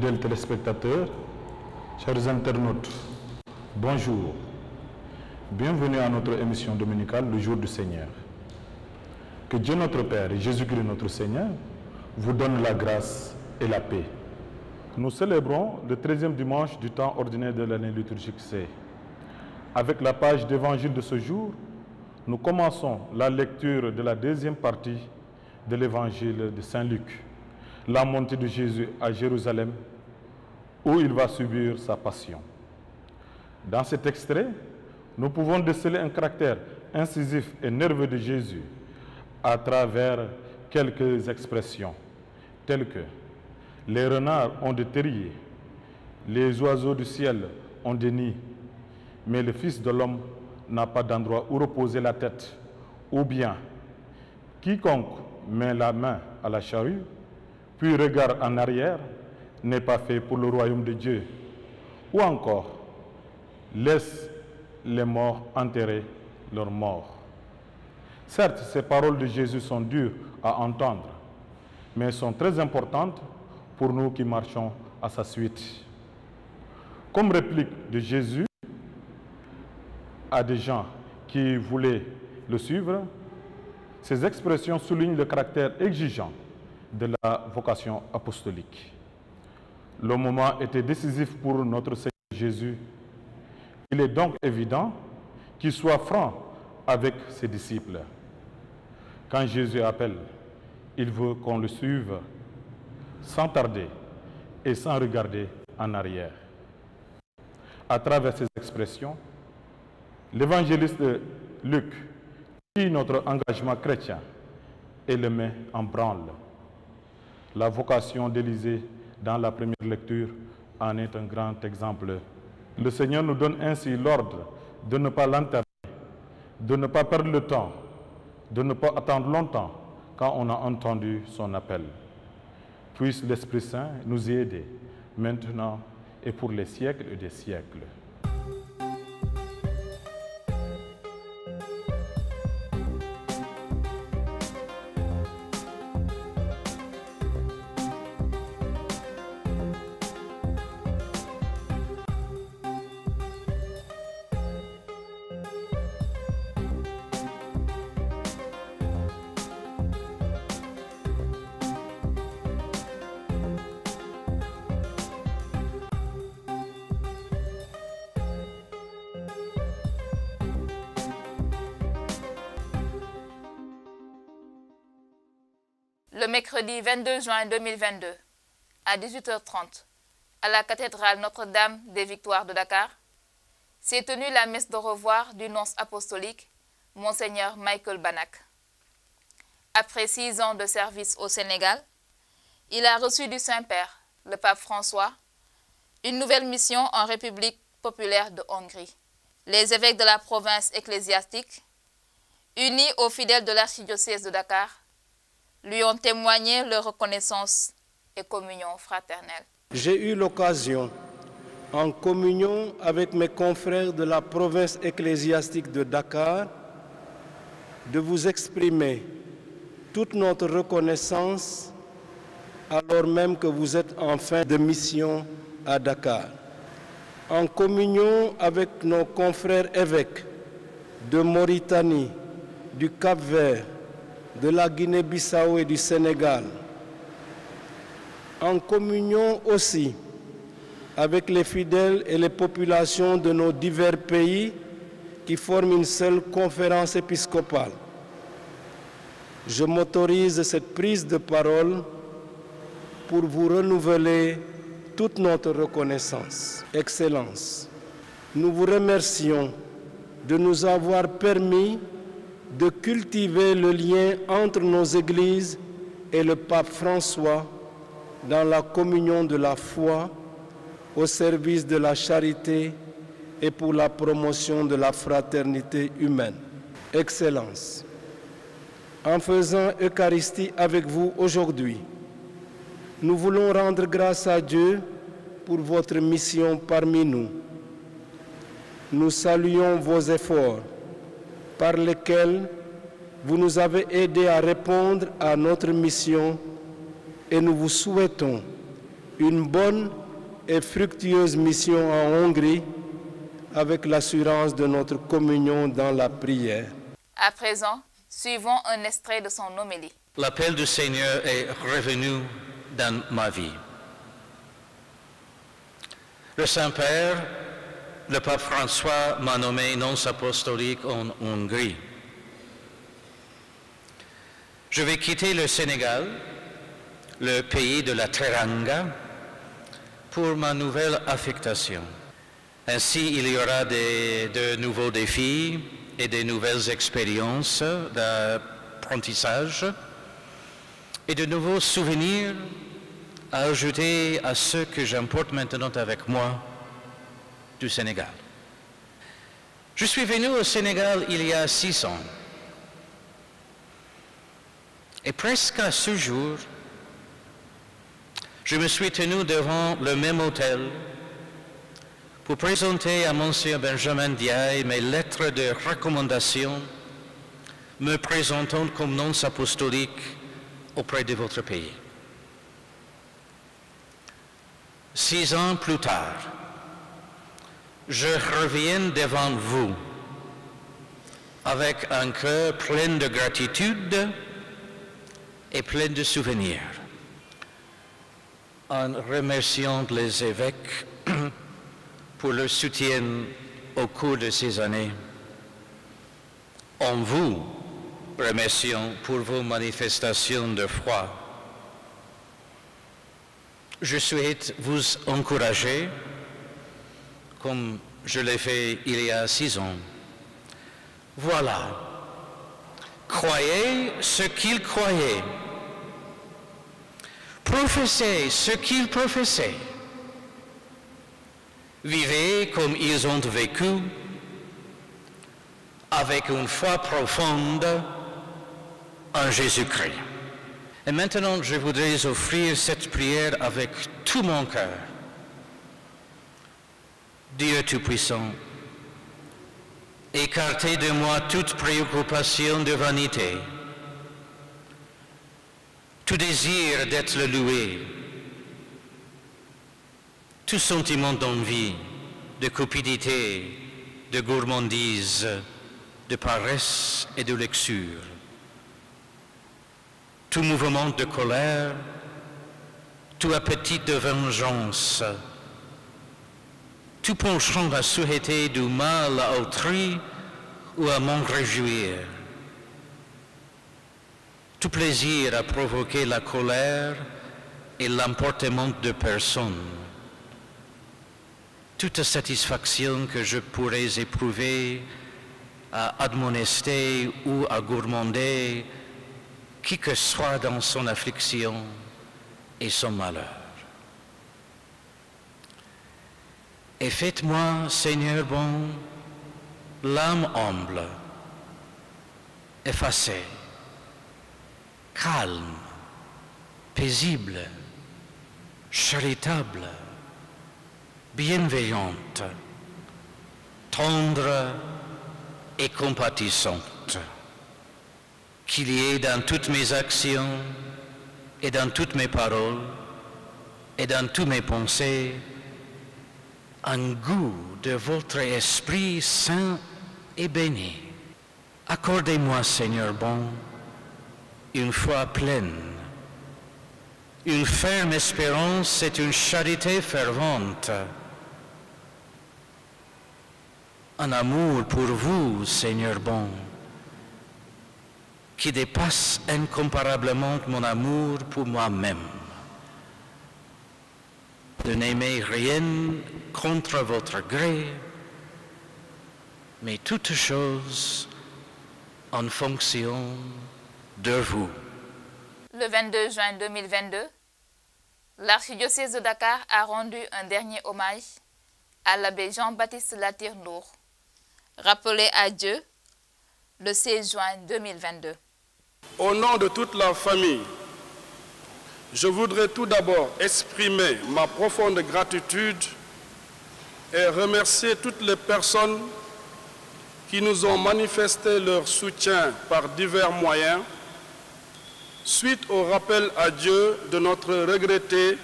fidèles téléspectateurs, chers internautes, bonjour. Bienvenue à notre émission dominicale, le jour du Seigneur. Que Dieu notre Père et Jésus-Christ notre Seigneur vous donne la grâce et la paix. Nous célébrons le 13e dimanche du temps ordinaire de l'année liturgique C. Avec la page d'évangile de ce jour, nous commençons la lecture de la deuxième partie de l'évangile de Saint Luc, la montée de Jésus à Jérusalem, où il va subir sa passion. Dans cet extrait, nous pouvons déceler un caractère incisif et nerveux de Jésus à travers quelques expressions, telles que « les renards ont des terriers, les oiseaux du ciel ont des nids, mais le Fils de l'homme n'a pas d'endroit où reposer la tête » ou bien « quiconque met la main à la charrue, puis regarde en arrière, n'est pas fait pour le royaume de Dieu » ou encore « laisse les morts enterrer leurs morts ». Certes, ces paroles de Jésus sont dures à entendre, mais sont très importantes pour nous qui marchons à sa suite. Comme réplique de Jésus à des gens qui voulaient le suivre, ces expressions soulignent le caractère exigeant de la vocation apostolique. Le moment était décisif pour notre Seigneur Jésus. Il est donc évident qu'il soit franc avec ses disciples. Quand Jésus appelle, il veut qu'on le suive sans tarder et sans regarder en arrière. À travers ces expressions, l'évangéliste Luc dit notre engagement chrétien et le met en branle. La vocation d'Élisée dans la première lecture en est un grand exemple. Le Seigneur nous donne ainsi l'ordre de ne pas l'enterrer, de ne pas perdre le temps, de ne pas attendre longtemps quand on a entendu son appel. Puisse l'Esprit Saint nous y aider, maintenant et pour les siècles et des siècles. Le mercredi 22 juin 2022, à 18h30, à la cathédrale Notre-Dame des Victoires de Dakar, s'est tenue la messe de revoir du nonce apostolique, Monseigneur Michael Banak. Après 6 ans de service au Sénégal, il a reçu du Saint-Père, le pape François, une nouvelle mission en République populaire de Hongrie. Les évêques de la province ecclésiastique, unis aux fidèles de l'archidiocèse de Dakar, lui ont témoigné leur reconnaissance et communion fraternelle. J'ai eu l'occasion, en communion avec mes confrères de la province ecclésiastique de Dakar, de vous exprimer toute notre reconnaissance alors même que vous êtes en fin de mission à Dakar. En communion avec nos confrères évêques de Mauritanie, du Cap-Vert, de la Guinée-Bissau et du Sénégal, en communion aussi avec les fidèles et les populations de nos divers pays qui forment une seule conférence épiscopale. Je m'autorise cette prise de parole pour vous renouveler toute notre reconnaissance. Excellence, nous vous remercions de nous avoir permis de cultiver le lien entre nos églises et le pape François dans la communion de la foi, au service de la charité et pour la promotion de la fraternité humaine. Excellence, en faisant Eucharistie avec vous aujourd'hui, nous voulons rendre grâce à Dieu pour votre mission parmi nous. Nous saluons vos efforts par lesquels vous nous avez aidés à répondre à notre mission et nous vous souhaitons une bonne et fructueuse mission en Hongrie avec l'assurance de notre communion dans la prière. À présent, suivons un extrait de son homélie. L'appel du Seigneur est revenu dans ma vie. Le Saint-Père, le pape François, m'a nommé nonce apostolique en Hongrie. Je vais quitter le Sénégal, le pays de la Teranga, pour ma nouvelle affectation. Ainsi, il y aura de nouveaux défis et de nouvelles expériences d'apprentissage et de nouveaux souvenirs à ajouter à ceux que j'emporte maintenant avec moi du Sénégal. Je suis venu au Sénégal il y a 6 ans. Et presque à ce jour, je me suis tenu devant le même hôtel pour présenter à Monsieur Benjamin Ndiaye mes lettres de recommandation me présentant comme nonce apostolique auprès de votre pays. 6 ans plus tard, je reviens devant vous avec un cœur plein de gratitude et plein de souvenirs, en remerciant les évêques pour leur soutien au cours de ces années, en vous remerciant pour vos manifestations de foi. Je souhaite vous encourager, comme je l'ai fait il y a 6 ans. Voilà, croyez ce qu'ils croyaient, professez ce qu'ils professaient, vivez comme ils ont vécu, avec une foi profonde en Jésus-Christ. Et maintenant, je voudrais offrir cette prière avec tout mon cœur. Dieu Tout-Puissant, écartez de moi toute préoccupation de vanité, tout désir d'être loué, tout sentiment d'envie, de cupidité, de gourmandise, de paresse et de luxure, tout mouvement de colère, tout appétit de vengeance, tout penchant à souhaiter du mal à autrui ou à m'en réjouir, tout plaisir à provoquer la colère et l'emportement de personnes, toute satisfaction que je pourrais éprouver à admonester ou à gourmander qui que soit dans son affliction et son malheur. Et faites-moi, Seigneur bon, l'âme humble, effacée, calme, paisible, charitable, bienveillante, tendre et compatissante, qu'il y ait dans toutes mes actions et dans toutes mes paroles et dans toutes mes pensées un goût de votre Esprit Saint et béni. Accordez-moi, Seigneur bon, une foi pleine, une ferme espérance et une charité fervente, un amour pour vous, Seigneur bon, qui dépasse incomparablement mon amour pour moi-même, de n'aimer rien contre votre gré, mais toutes choses en fonction de vous. Le 22 juin 2022, l'archidiocèse de Dakar a rendu un dernier hommage à l'abbé Jean-Baptiste Latyr Ndour, rappelé à Dieu le 16 juin 2022. Au nom de toute la famille, je voudrais tout d'abord exprimer ma profonde gratitude et remercier toutes les personnes qui nous ont manifesté leur soutien par divers moyens suite au rappel à Dieu de notre regretté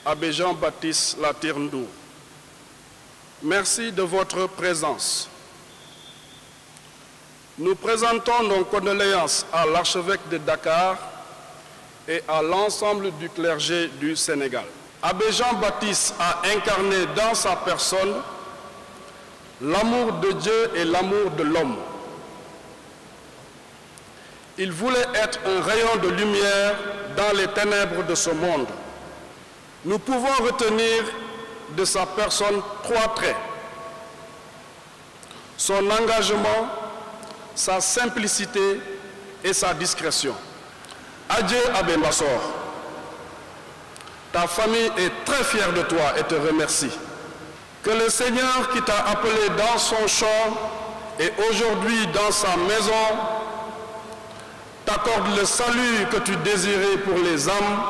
Abbé Jean-Baptiste Latir-Ndour, merci de votre présence. Nous présentons nos condoléances à l'archevêque de Dakar et à l'ensemble du clergé du Sénégal. Abbé Jean-Baptiste a incarné dans sa personne l'amour de Dieu et l'amour de l'homme. Il voulait être un rayon de lumière dans les ténèbres de ce monde. Nous pouvons retenir de sa personne 3 traits: son engagement, sa simplicité et sa discrétion. Adieu Abbé Mbassor. Ta famille est très fière de toi et te remercie. Que le Seigneur qui t'a appelé dans son champ et aujourd'hui dans sa maison t'accorde le salut que tu désirais pour les âmes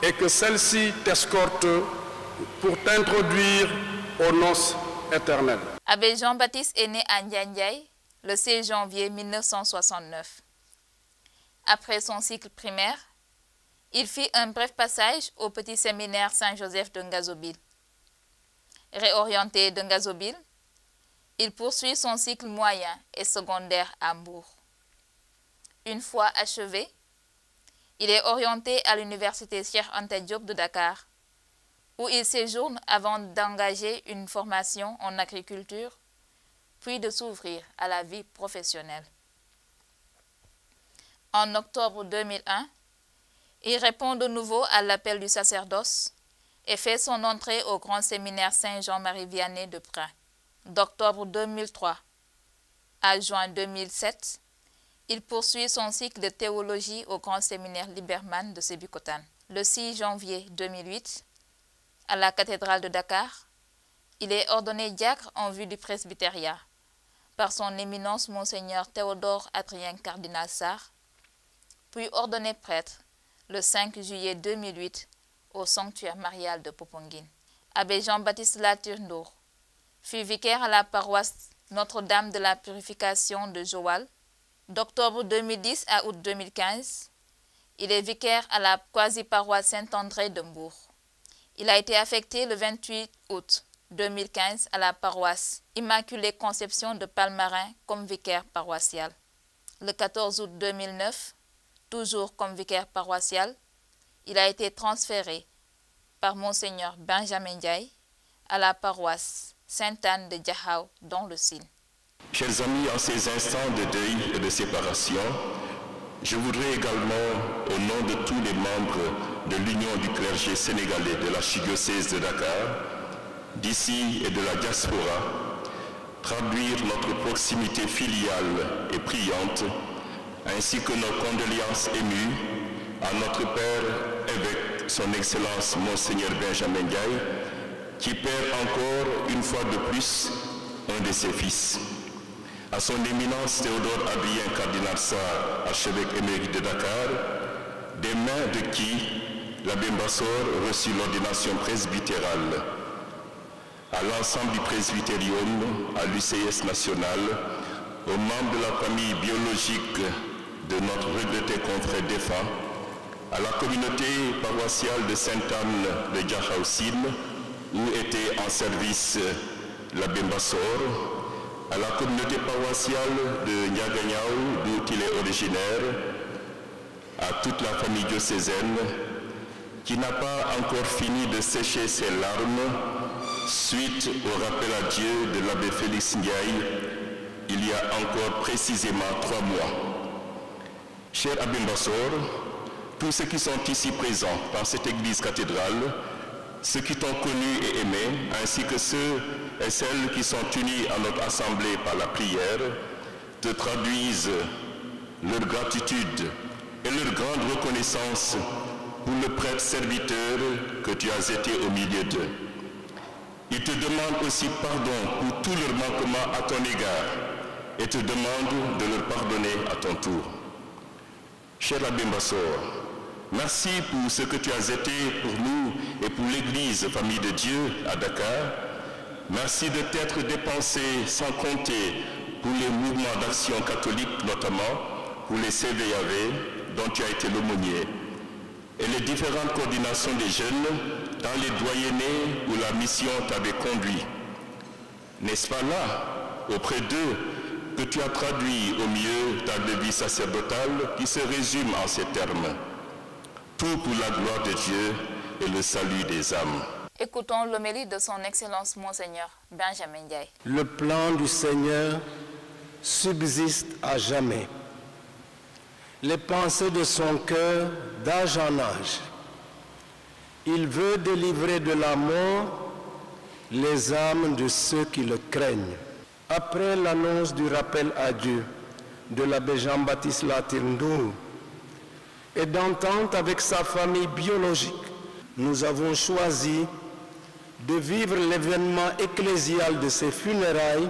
et que celle-ci t'escorte pour t'introduire aux noces éternelles. Abbé Jean-Baptiste est né à Ndiaye le 16 janvier 1969. Après son cycle primaire, il fit un bref passage au petit séminaire Saint-Joseph de Ngazobil. Réorienté de Ngazobil, il poursuit son cycle moyen et secondaire à Mbour. Une fois achevé, il est orienté à l'université Cheikh Anta Diop de Dakar, où il séjourne avant d'engager une formation en agriculture, puis de s'ouvrir à la vie professionnelle. En octobre 2001, il répond de nouveau à l'appel du sacerdoce et fait son entrée au grand séminaire Saint-Jean-Marie Vianney de Prin. D'octobre 2003 à juin 2007, il poursuit son cycle de théologie au grand séminaire Liberman de Sébikotane. Le 6 janvier 2008, à la cathédrale de Dakar, il est ordonné diacre en vue du presbytériat par son éminence Monseigneur Théodore Adrien Cardinal Sarr, puis ordonné prêtre le 5 juillet 2008 au sanctuaire marial de Popenguine. Abbé Jean-Baptiste Latir-Ndour fut vicaire à la paroisse Notre-Dame de la Purification de Joal. D'octobre 2010 à août 2015, il est vicaire à la quasi-paroisse Saint-André de Mbour. Il a été affecté le 28 août 2015 à la paroisse Immaculée Conception de Palmarin comme vicaire paroissial. Le 14 août 2009, toujours comme vicaire paroissial, il a été transféré par Monseigneur Benjamin Ndiaye à la paroisse Sainte-Anne de Diakhao dans le Sine. Chers amis, en ces instants de deuil et de séparation, je voudrais également, au nom de tous les membres de l'Union du clergé sénégalais de l'archidiocèse de Dakar, d'ici et de la diaspora, traduire notre proximité filiale et priante, ainsi que nos condoléances émues à notre Père évêque, son Excellence Monseigneur Benjamin Ndiaye, qui perd encore une fois de plus un de ses fils. À son éminence Théodore Adrien Cardinal Sarr, archevêque émérite de Dakar, des mains de qui l'abbé Mbassor reçut l'ordination presbytérale, à l'ensemble du presbytérium, à l'UCS national, aux membres de la famille biologique de notre regretté confrère défunt, à la communauté paroissiale de Sainte-Anne de Diakhao-Sine, où était en service l'abbé Mbassor, à la communauté paroissiale de Niaganyao, d'où il est originaire, à toute la famille diocésaine, qui n'a pas encore fini de sécher ses larmes suite au rappel à Dieu de l'abbé Félix Ndiaye, il y a encore précisément 3 mois. Cher abbé Mbassor, tous ceux qui sont ici présents dans cette église cathédrale, ceux qui t'ont connu et aimé, ainsi que ceux et celles qui sont unis à notre assemblée par la prière, te traduisent leur gratitude et leur grande reconnaissance pour le prêtre serviteur que tu as été au milieu d'eux. Ils te demandent aussi pardon pour tous leurs manquements à ton égard et te demandent de leur pardonner à ton tour. Cher abbé Mbassor, merci pour ce que tu as été pour nous et pour l'Église Famille de Dieu à Dakar. Merci de t'être dépensé sans compter pour les mouvements d'action catholique, notamment pour les CVAV dont tu as été l'aumônier. et les différentes coordinations des jeunes dans les doyennés où la mission t'avait conduit. N'est-ce pas là, auprès d'eux, que tu as traduit au mieux ta vie sacerdotale qui se résume en ces termes: tout pour la gloire de Dieu et le salut des âmes. Écoutons l'homélie de son Excellence Monseigneur Benjamin Ndiaye. Le plan du Seigneur subsiste à jamais. Les pensées de son cœur d'âge en âge. Il veut délivrer de la mort les âmes de ceux qui le craignent. Après l'annonce du rappel à Dieu de l'abbé Jean-Baptiste Latir Ndour et d'entente avec sa famille biologique, nous avons choisi de vivre l'événement ecclésial de ses funérailles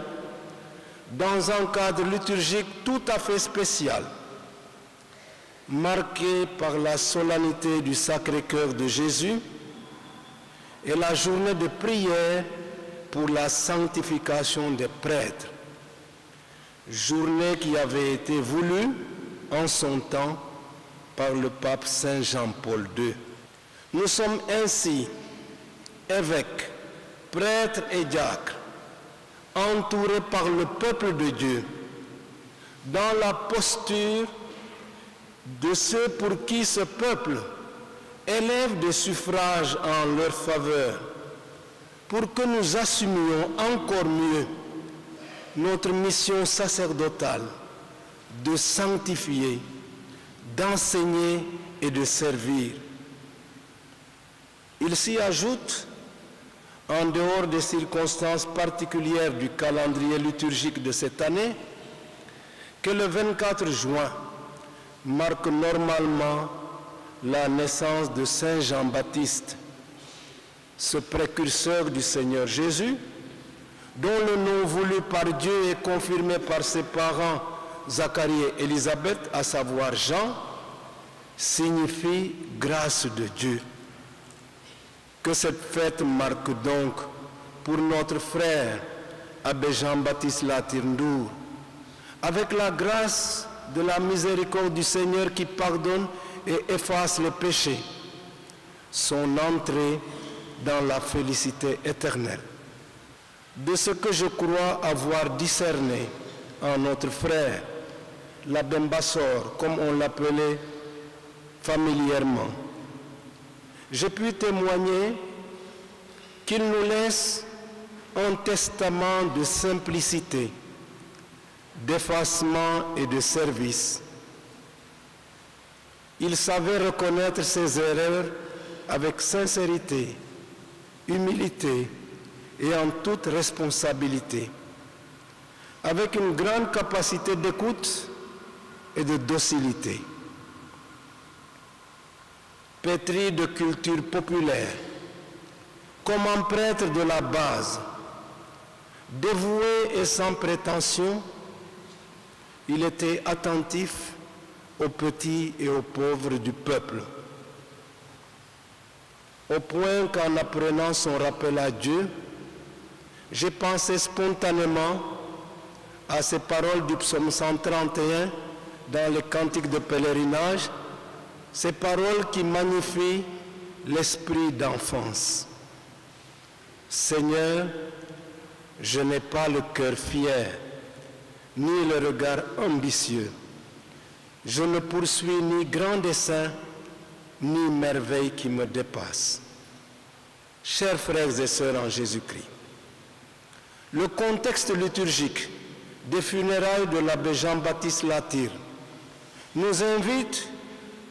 dans un cadre liturgique tout à fait spécial, marqué par la solennité du Sacré-Cœur de Jésus et la journée de prière pour la sanctification des prêtres, journée qui avait été voulue en son temps par le pape Saint Jean-Paul II. Nous sommes ainsi évêques, prêtres et diacres, entourés par le peuple de Dieu, dans la posture de ceux pour qui ce peuple élève des suffrages en leur faveur, pour que nous assumions encore mieux notre mission sacerdotale de sanctifier, d'enseigner et de servir. Il s'y ajoute, en dehors des circonstances particulières du calendrier liturgique de cette année, que le 24 juin marque normalement la naissance de Saint Jean-Baptiste, ce précurseur du Seigneur Jésus, dont le nom voulu par Dieu et confirmé par ses parents Zacharie et Élisabeth, à savoir Jean, signifie grâce de Dieu. Que cette fête marque donc pour notre frère abbé Jean-Baptiste Latir Ndour, avec la grâce de la miséricorde du Seigneur qui pardonne et efface les péchés, son entrée dans la félicité éternelle. De ce que je crois avoir discerné en notre frère, l'abbé Mbassor, comme on l'appelait familièrement, j'ai pu témoigner qu'il nous laisse un testament de simplicité, d'effacement et de service. Il savait reconnaître ses erreurs avec sincérité, humilité et en toute responsabilité, avec une grande capacité d'écoute et de docilité. Pétri de culture populaire, comme un prêtre de la base, dévoué et sans prétention, il était attentif aux petits et aux pauvres du peuple, au point qu'en apprenant son rappel à Dieu, j'ai pensé spontanément à ces paroles du psaume 131 dans le cantique de pèlerinage, ces paroles qui magnifient l'esprit d'enfance. Seigneur, je n'ai pas le cœur fier, ni le regard ambitieux. Je ne poursuis ni grand dessein, ni merveille qui me dépasse. Chers frères et sœurs en Jésus-Christ, le contexte liturgique des funérailles de l'abbé Jean-Baptiste Latir nous invite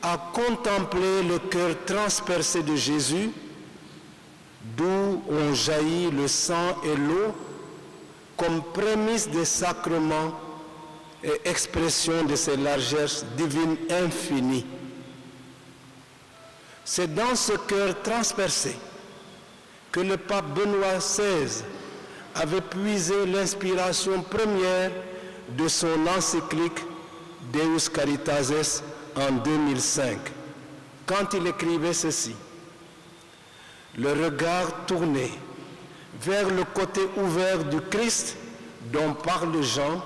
à contempler le cœur transpercé de Jésus, d'où ont jailli le sang et l'eau comme prémisse des sacrements et expression de ses largesses divines infinies. C'est dans ce cœur transpercé que le pape Benoît XVI avait puisé l'inspiration première de son encyclique Deus Caritatis en 2005, quand il écrivait ceci: le regard tourné vers le côté ouvert du Christ dont parle Jean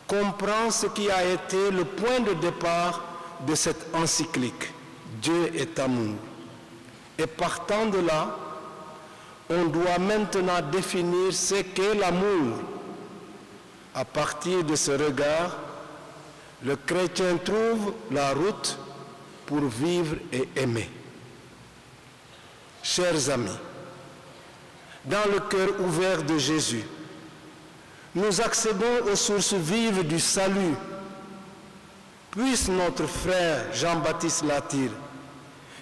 comprend ce qui a été le point de départ de cette encyclique, Dieu est amour. Et partant de là, on doit maintenant définir ce qu'est l'amour. À partir de ce regard, le chrétien trouve la route pour vivre et aimer. Chers amis, dans le cœur ouvert de Jésus, nous accédons aux sources vives du salut. Puisse notre frère Jean-Baptiste Latyr,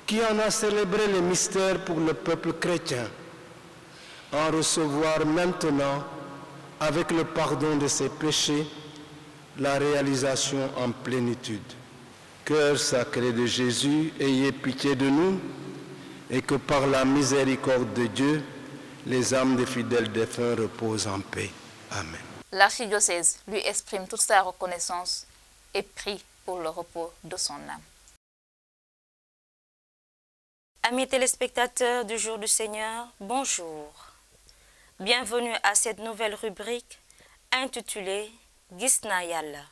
qui en a célébré les mystères pour le peuple chrétien, en recevoir maintenant, avec le pardon de ses péchés, la réalisation en plénitude. Cœur sacré de Jésus, ayez pitié de nous, et que par la miséricorde de Dieu, les âmes des fidèles défunts reposent en paix. Amen. L'archidiocèse lui exprime toute sa reconnaissance et prie pour le repos de son âme. Amis téléspectateurs du Jour du Seigneur, bonjour. Bienvenue à cette nouvelle rubrique intitulée Gisna Yalla,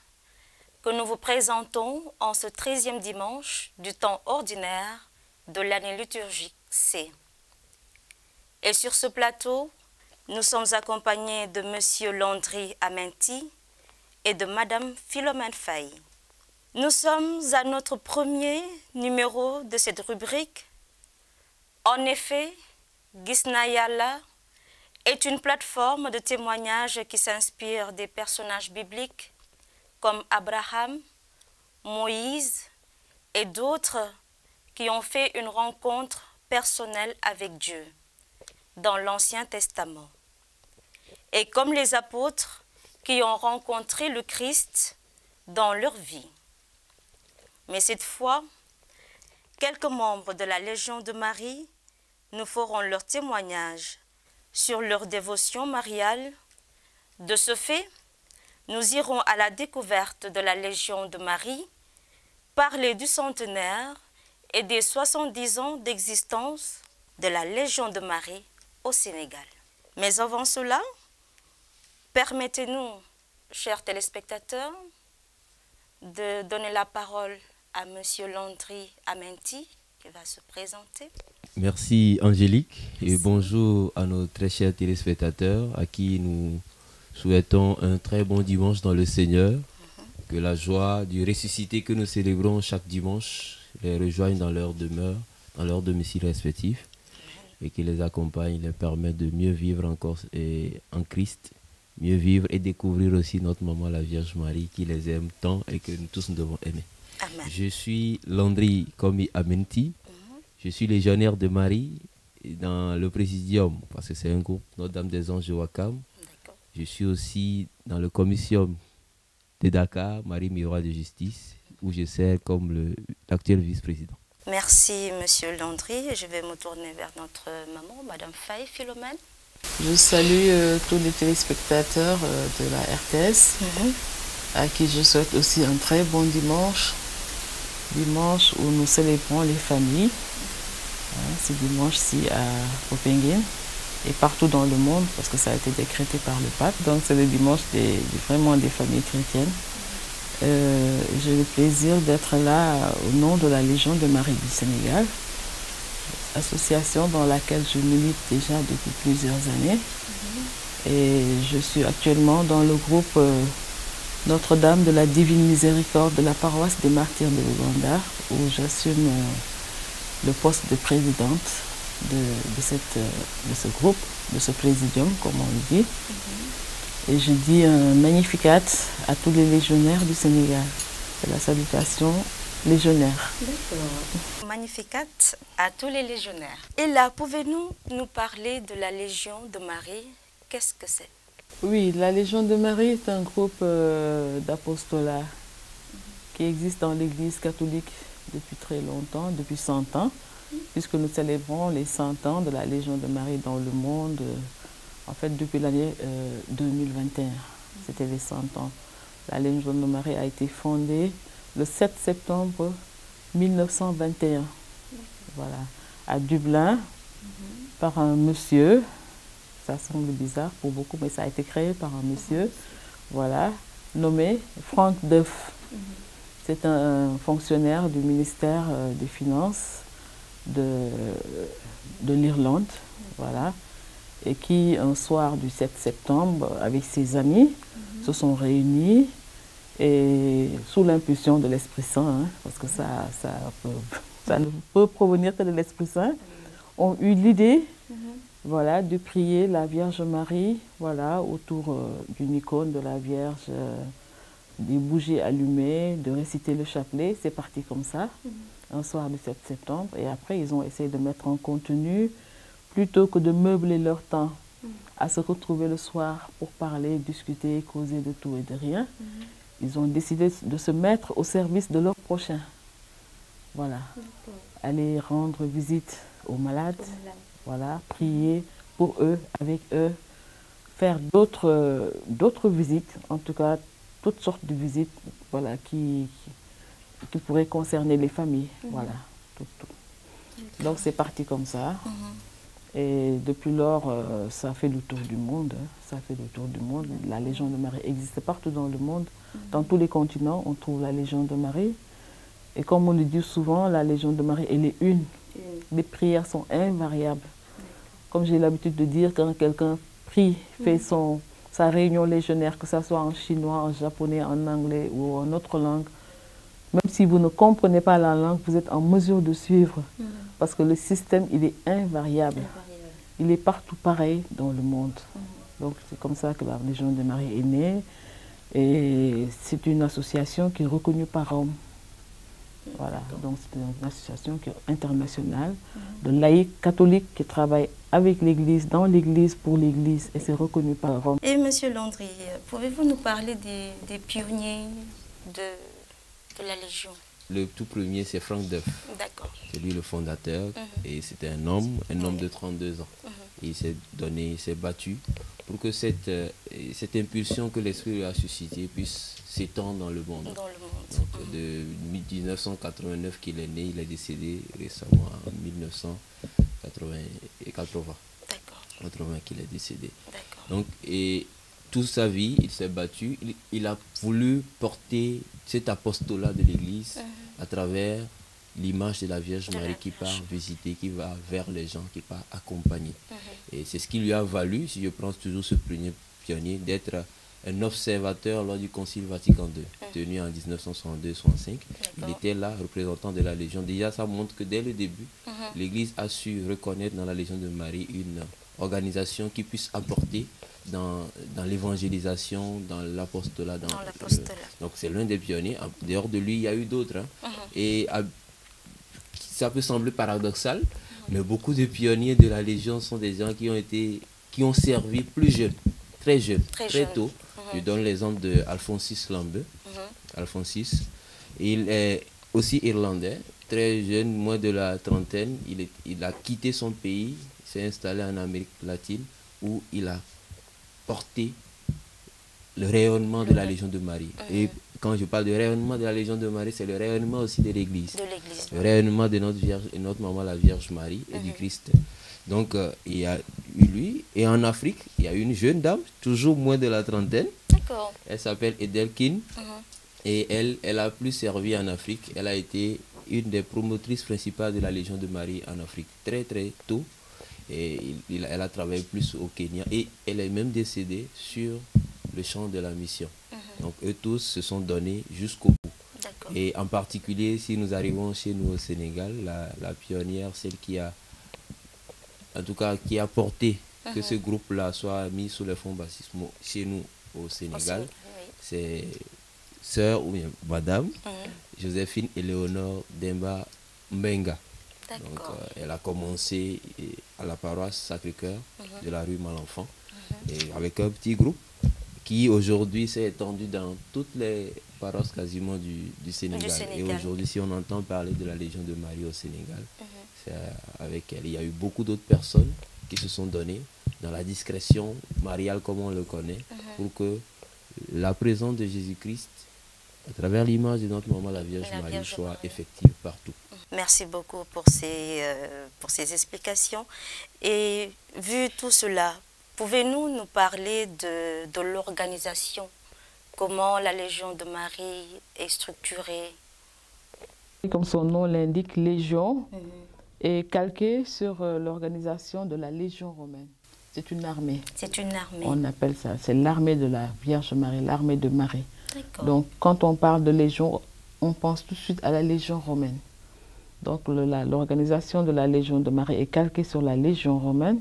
que nous vous présentons en ce 13e dimanche du temps ordinaire de l'année liturgique C. Et sur ce plateau, nous sommes accompagnés de Monsieur Landry Amenti et de Madame Philomène Faye. Nous sommes à notre premier numéro de cette rubrique. En effet, Gisna Yalla est une plateforme de témoignages qui s'inspire des personnages bibliques comme Abraham, Moïse et d'autres qui ont fait une rencontre personnelle avec Dieu dans l'Ancien Testament. Et comme les apôtres qui ont rencontré le Christ dans leur vie. Mais cette fois, quelques membres de la Légion de Marie nous feront leur témoignage sur leur dévotion mariale. De ce fait, nous irons à la découverte de la Légion de Marie, parler du centenaire et des 70 ans d'existence de la Légion de Marie au Sénégal. Mais avant cela, permettez-nous, chers téléspectateurs, de donner la parole à Monsieur Landry Amenti, qui va se présenter. Merci Angélique et bonjour à nos très chers téléspectateurs à qui nous souhaitons un très bon dimanche dans le Seigneur. Que la joie du ressuscité que nous célébrons chaque dimanche les rejoigne dans leur demeure, dans leur domicile respectif et qui les accompagne, les permet de mieux vivre encore en Christ, mieux vivre et découvrir aussi notre maman la Vierge Marie qui les aime tant et que nous tous nous devons aimer. Amen. Je suis Landry Komi Amenti. Je suis légionnaire de Marie dans le Présidium, parce que c'est un groupe Notre-Dame des Anges de Ouakam. Je suis aussi dans le Commission de Dakar, Marie Miroir de Justice, où je sers comme l'actuel vice-président. Merci, Monsieur Landry. Je vais me tourner vers notre maman, Madame Faye Philomène. Je salue tous les téléspectateurs de la RTS, à qui je souhaite aussi un très bon dimanche. Dimanche où nous célébrons les familles. Ce dimanche-ci à Popenguine et partout dans le monde, parce que ça a été décrété par le pape. Donc c'est le dimanche vraiment des familles chrétiennes. J'ai le plaisir d'être là au nom de la Légion de Marie du Sénégal, association dans laquelle je milite déjà depuis plusieurs années. Et je suis actuellement dans le groupe Notre-Dame de la Divine Miséricorde de la paroisse des Martyrs de Ouganda, où j'assume le poste de présidente de ce groupe, de ce présidium, comme on le dit. Et je dis un magnificat à tous les légionnaires du Sénégal. C'est la salutation légionnaire. D'accord. Magnificat à tous les légionnaires. Et là, pouvez-vous nous parler de la Légion de Marie? Qu'est-ce que c'est? Oui, la Légion de Marie est un groupe d'apostolat qui existe dans l'Église catholique depuis très longtemps, depuis 100 ans, puisque nous célébrons les 100 ans de la Légion de Marie dans le monde, en fait depuis l'année 2021. C'était les 100 ans. La Légion de Marie a été fondée le 7 septembre 1921, voilà, à Dublin, par un monsieur. Ça semble bizarre pour beaucoup, mais ça a été créé par un monsieur, voilà, nommé Frank Duff. C'est un fonctionnaire du ministère des Finances de l'Irlande, voilà, et qui, un soir du 7 septembre, avec ses amis, se sont réunis et sous l'impulsion de l'Esprit Saint, hein, parce que ça ne peut provenir que de l'Esprit Saint, ont eu l'idée, voilà, de prier la Vierge Marie, voilà, autour d'une icône de la Vierge, des bougies allumées, de réciter le chapelet. C'est parti comme ça, un soir du 7 septembre. Et après, ils ont essayé de mettre en contenu, plutôt que de meubler leur temps à se retrouver le soir pour parler, discuter, causer de tout et de rien. Ils ont décidé de se mettre au service de leur prochain. Voilà. Aller rendre visite aux malades, voilà, prier pour eux, avec eux, faire d'autres visites, en tout cas toutes sortes de visites, voilà, qui pourraient concerner les familles, voilà, tout. Donc c'est parti comme ça. Et depuis lors, ça fait le tour du monde. Ça fait le tour du monde. La Légion de Marie existe partout dans le monde. Dans tous les continents, on trouve la Légion de Marie. Et comme on le dit souvent, la Légion de Marie, elle est une. Les prières sont invariables. Comme j'ai l'habitude de dire, quand quelqu'un prie, fait sa réunion légionnaire, que ce soit en chinois, en japonais, en anglais ou en autre langue, même si vous ne comprenez pas la langue, vous êtes en mesure de suivre. Parce que le système, il est invariable. Il est partout pareil dans le monde. Donc c'est comme ça que la Légion de Marie est née. Et c'est une association qui est reconnue par Rome. Voilà, donc c'est une association qui est internationale, de laïcs catholiques qui travaillent avec l'Église, dans l'Église, pour l'Église, et c'est reconnu par Rome. Et M. Landry, pouvez-vous nous parler des pionniers de la Légion? Le tout premier, c'est Franck Deuf. D'accord. C'est lui le fondateur, et c'était un homme de 32 ans. Et il s'est donné, il s'est battu pour que cette impulsion que l'Esprit lui a suscitée puisse s'étendre dans le monde. Donc, de 1989 qu'il est né, il est décédé récemment en 1980. D'accord. 80 qu'il est décédé. Donc, et toute sa vie, il s'est battu. Il a voulu porter cet apostolat de l'Église à travers l'image de la Vierge Marie qui part visiter, qui va vers les gens, qui part accompagner. Et c'est ce qui lui a valu, si je prends toujours ce premier pionnier, d'être un observateur lors du Concile Vatican II, tenu en 1962-65. Il était là, représentant de la Légion. Déjà, ça montre que dès le début, l'Église a su reconnaître dans la Légion de Marie une organisation qui puisse apporter dans l'évangélisation, dans l'apostolat. Donc c'est l'un des pionniers. En dehors de lui, il y a eu d'autres. Et ça peut sembler paradoxal, mais beaucoup de pionniers de la Légion sont des gens qui ont servi plus jeunes, très tôt. Je donne l'exemple d'Alphonsus Lambeux. Alphonsus, il est aussi irlandais, très jeune, moins de la trentaine. Il a quitté son pays, s'est installé en Amérique latine, où il a porté le rayonnement de la Légion de Marie. Et quand je parle de rayonnement de la Légion de Marie, c'est le rayonnement aussi de l'Église. Le rayonnement de notre Vierge et notre maman, la Vierge Marie, et du Christ. Donc, il y a eu lui. Et en Afrique, il y a une jeune dame, toujours moins de la trentaine. Elle s'appelle Edelkin. Et elle a plus servi en Afrique. Elle a été une des promotrices principales de la Légion de Marie en Afrique, très tôt. Et elle a travaillé plus au Kenya. Et elle est même décédée sur le champ de la mission. Donc, eux tous se sont donnés jusqu'au bout. Et en particulier, si nous arrivons chez nous au Sénégal, la pionnière, celle qui a, en tout cas, qui a porté que ce groupe-là soit mis sous le fonds baptismaux chez nous au Sénégal, c'est sœur ou bien madame Joséphine Éléonore Demba Mbenga. Donc, elle a commencé à la paroisse Sacré-Cœur de la rue Malenfant, et avec un petit groupe qui aujourd'hui s'est étendu dans toutes les paroisses quasiment du Sénégal. Et aujourd'hui, si on entend parler de la Légion de Marie au Sénégal, c'est avec elle. Il y a eu beaucoup d'autres personnes qui se sont données dans la discrétion mariale comme on le connaît, pour que la présence de Jésus-Christ, à travers l'image de notre maman la Vierge Marie, soit effective partout. Merci beaucoup pour ces explications. Et vu tout cela, pouvez-vous nous parler de l'organisation comment la Légion de Marie est structurée? Comme son nom l'indique, Légion est calquée sur l'organisation de la Légion romaine. C'est une armée. C'est une armée. On appelle ça, c'est l'armée de la Vierge Marie, l'armée de Marie. Donc, quand on parle de Légion, on pense tout de suite à la Légion romaine. Donc, l'organisation de la Légion de Marie est calquée sur la Légion romaine,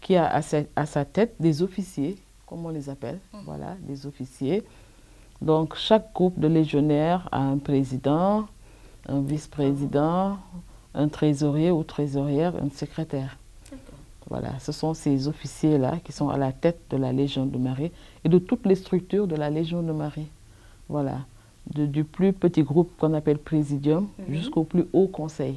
qui a à sa tête des officiers, comme on les appelle, voilà, des officiers. Donc, chaque groupe de légionnaires a un président, un vice-président, un trésorier ou trésorière, un secrétaire. Voilà, ce sont ces officiers-là qui sont à la tête de la Légion de Marie et de toutes les structures de la Légion de Marie. Voilà, du plus petit groupe qu'on appelle présidium jusqu'au plus haut conseil.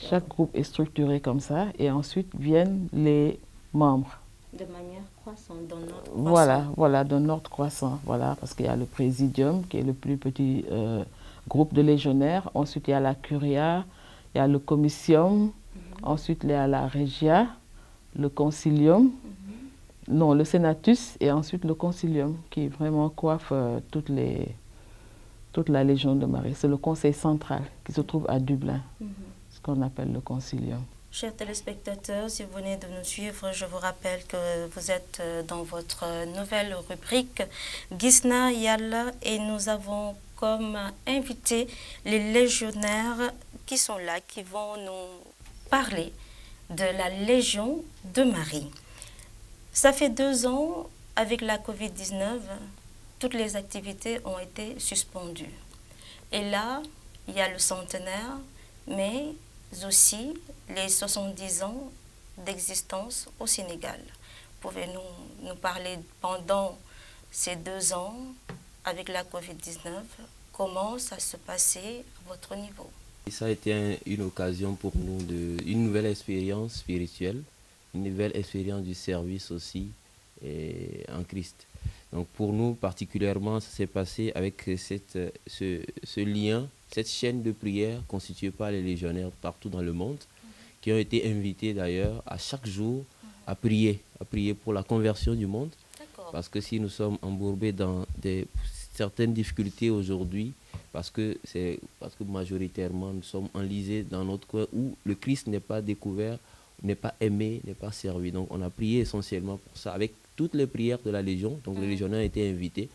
Chaque groupe est structuré comme ça et ensuite viennent les membres. De manière croissante, d'un ordre croissant. Voilà, d'un ordre croissant. Voilà, parce qu'il y a le présidium qui est le plus petit groupe de légionnaires. Ensuite, il y a la curia, il y a le comitium. Ensuite, il y a la regia, le concilium, non, le senatus et ensuite le concilium qui vraiment coiffe toute la Légion de Marie. C'est le conseil central qui se trouve à Dublin, ce qu'on appelle le concilium. Chers téléspectateurs, si vous venez de nous suivre, je vous rappelle que vous êtes dans votre nouvelle rubrique Gisna Yalla et nous avons comme invité les légionnaires qui sont là, qui vont nous parler de la Légion de Marie. Ça fait 2 ans, avec la Covid-19, toutes les activités ont été suspendues. Et là, il y a le centenaire, mais aussi les 70 ans d'existence au Sénégal. Pouvez-vous nous parler pendant ces 2 ans, avec la Covid-19, comment ça se passait à votre niveau? Ça a été une occasion pour nous, une nouvelle expérience spirituelle, une nouvelle expérience du service aussi en Christ. Donc pour nous particulièrement, ça s'est passé avec ce lien, cette chaîne de prière constituée par les légionnaires partout dans le monde, qui ont été invités d'ailleurs à chaque jour à prier pour la conversion du monde. Parce que si nous sommes embourbés dans certaines difficultés aujourd'hui, parce que majoritairement nous sommes enlisés dans notre coin où le Christ n'est pas découvert, n'est pas aimé, n'est pas servi. Donc on a prié essentiellement pour ça, avec toutes les prières de la Légion. Donc les légionnaires ont été invités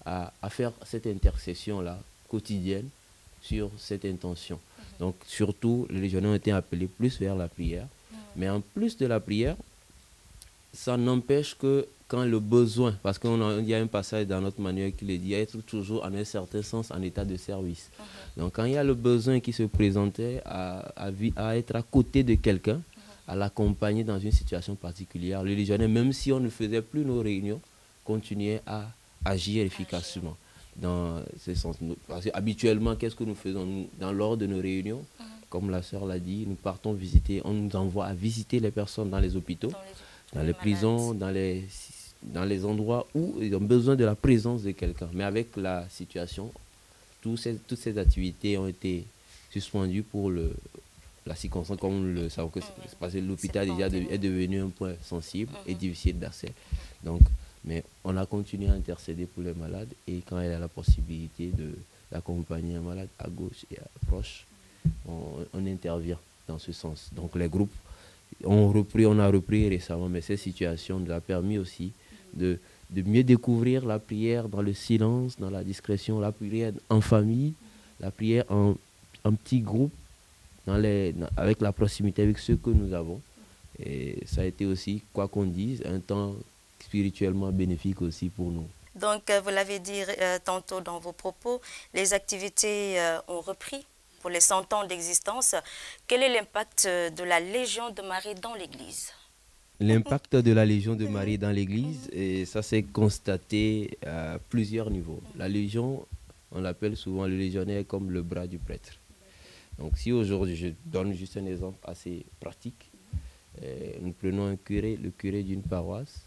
à faire cette intercession-là quotidienne sur cette intention. Donc surtout, les légionnaires ont été appelés plus vers la prière. Mais en plus de la prière, ça n'empêche que quand le besoin, parce qu'il y a un passage dans notre manuel qui le dit, être toujours en un certain sens en état de service. Donc quand il y a le besoin qui se présentait à être à côté de quelqu'un, à l'accompagner dans une situation particulière, les légionnaires, même si on ne faisait plus nos réunions, continuaient à agir efficacement dans ce sens. Parce que habituellement, qu'est-ce que nous faisons dans l'ordre de nos réunions? Comme la sœur l'a dit, nous partons visiter, on nous envoie à visiter les personnes dans les hôpitaux, dans les prisons, dans les endroits où ils ont besoin de la présence de quelqu'un. Mais avec la situation, toutes ces activités ont été suspendues pour la circonstance, comme nous le savons, parce que l'hôpital déjà est devenu un point sensible et difficile d'accès. Donc, mais on a continué à intercéder pour les malades et quand il y a la possibilité d'accompagner un malade à gauche et à proche, on intervient dans ce sens. Donc les groupes on a repris récemment, mais cette situation nous a permis aussi de mieux découvrir la prière dans le silence, dans la discrétion, la prière en famille, la prière en petits groupes, avec la proximité avec ceux que nous avons. Et ça a été aussi, quoi qu'on dise, un temps spirituellement bénéfique aussi pour nous. Donc, vous l'avez dit tantôt dans vos propos, les activités ont repris pour les 100 ans d'existence. Quel est l'impact de la Légion de Marie dans l'Église? L'impact de la Légion de Marie dans l'Église, et ça s'est constaté à plusieurs niveaux. La Légion, on l'appelle souvent le légionnaire comme le bras du prêtre. Donc si aujourd'hui, je donne juste un exemple assez pratique, nous prenons le curé d'une paroisse.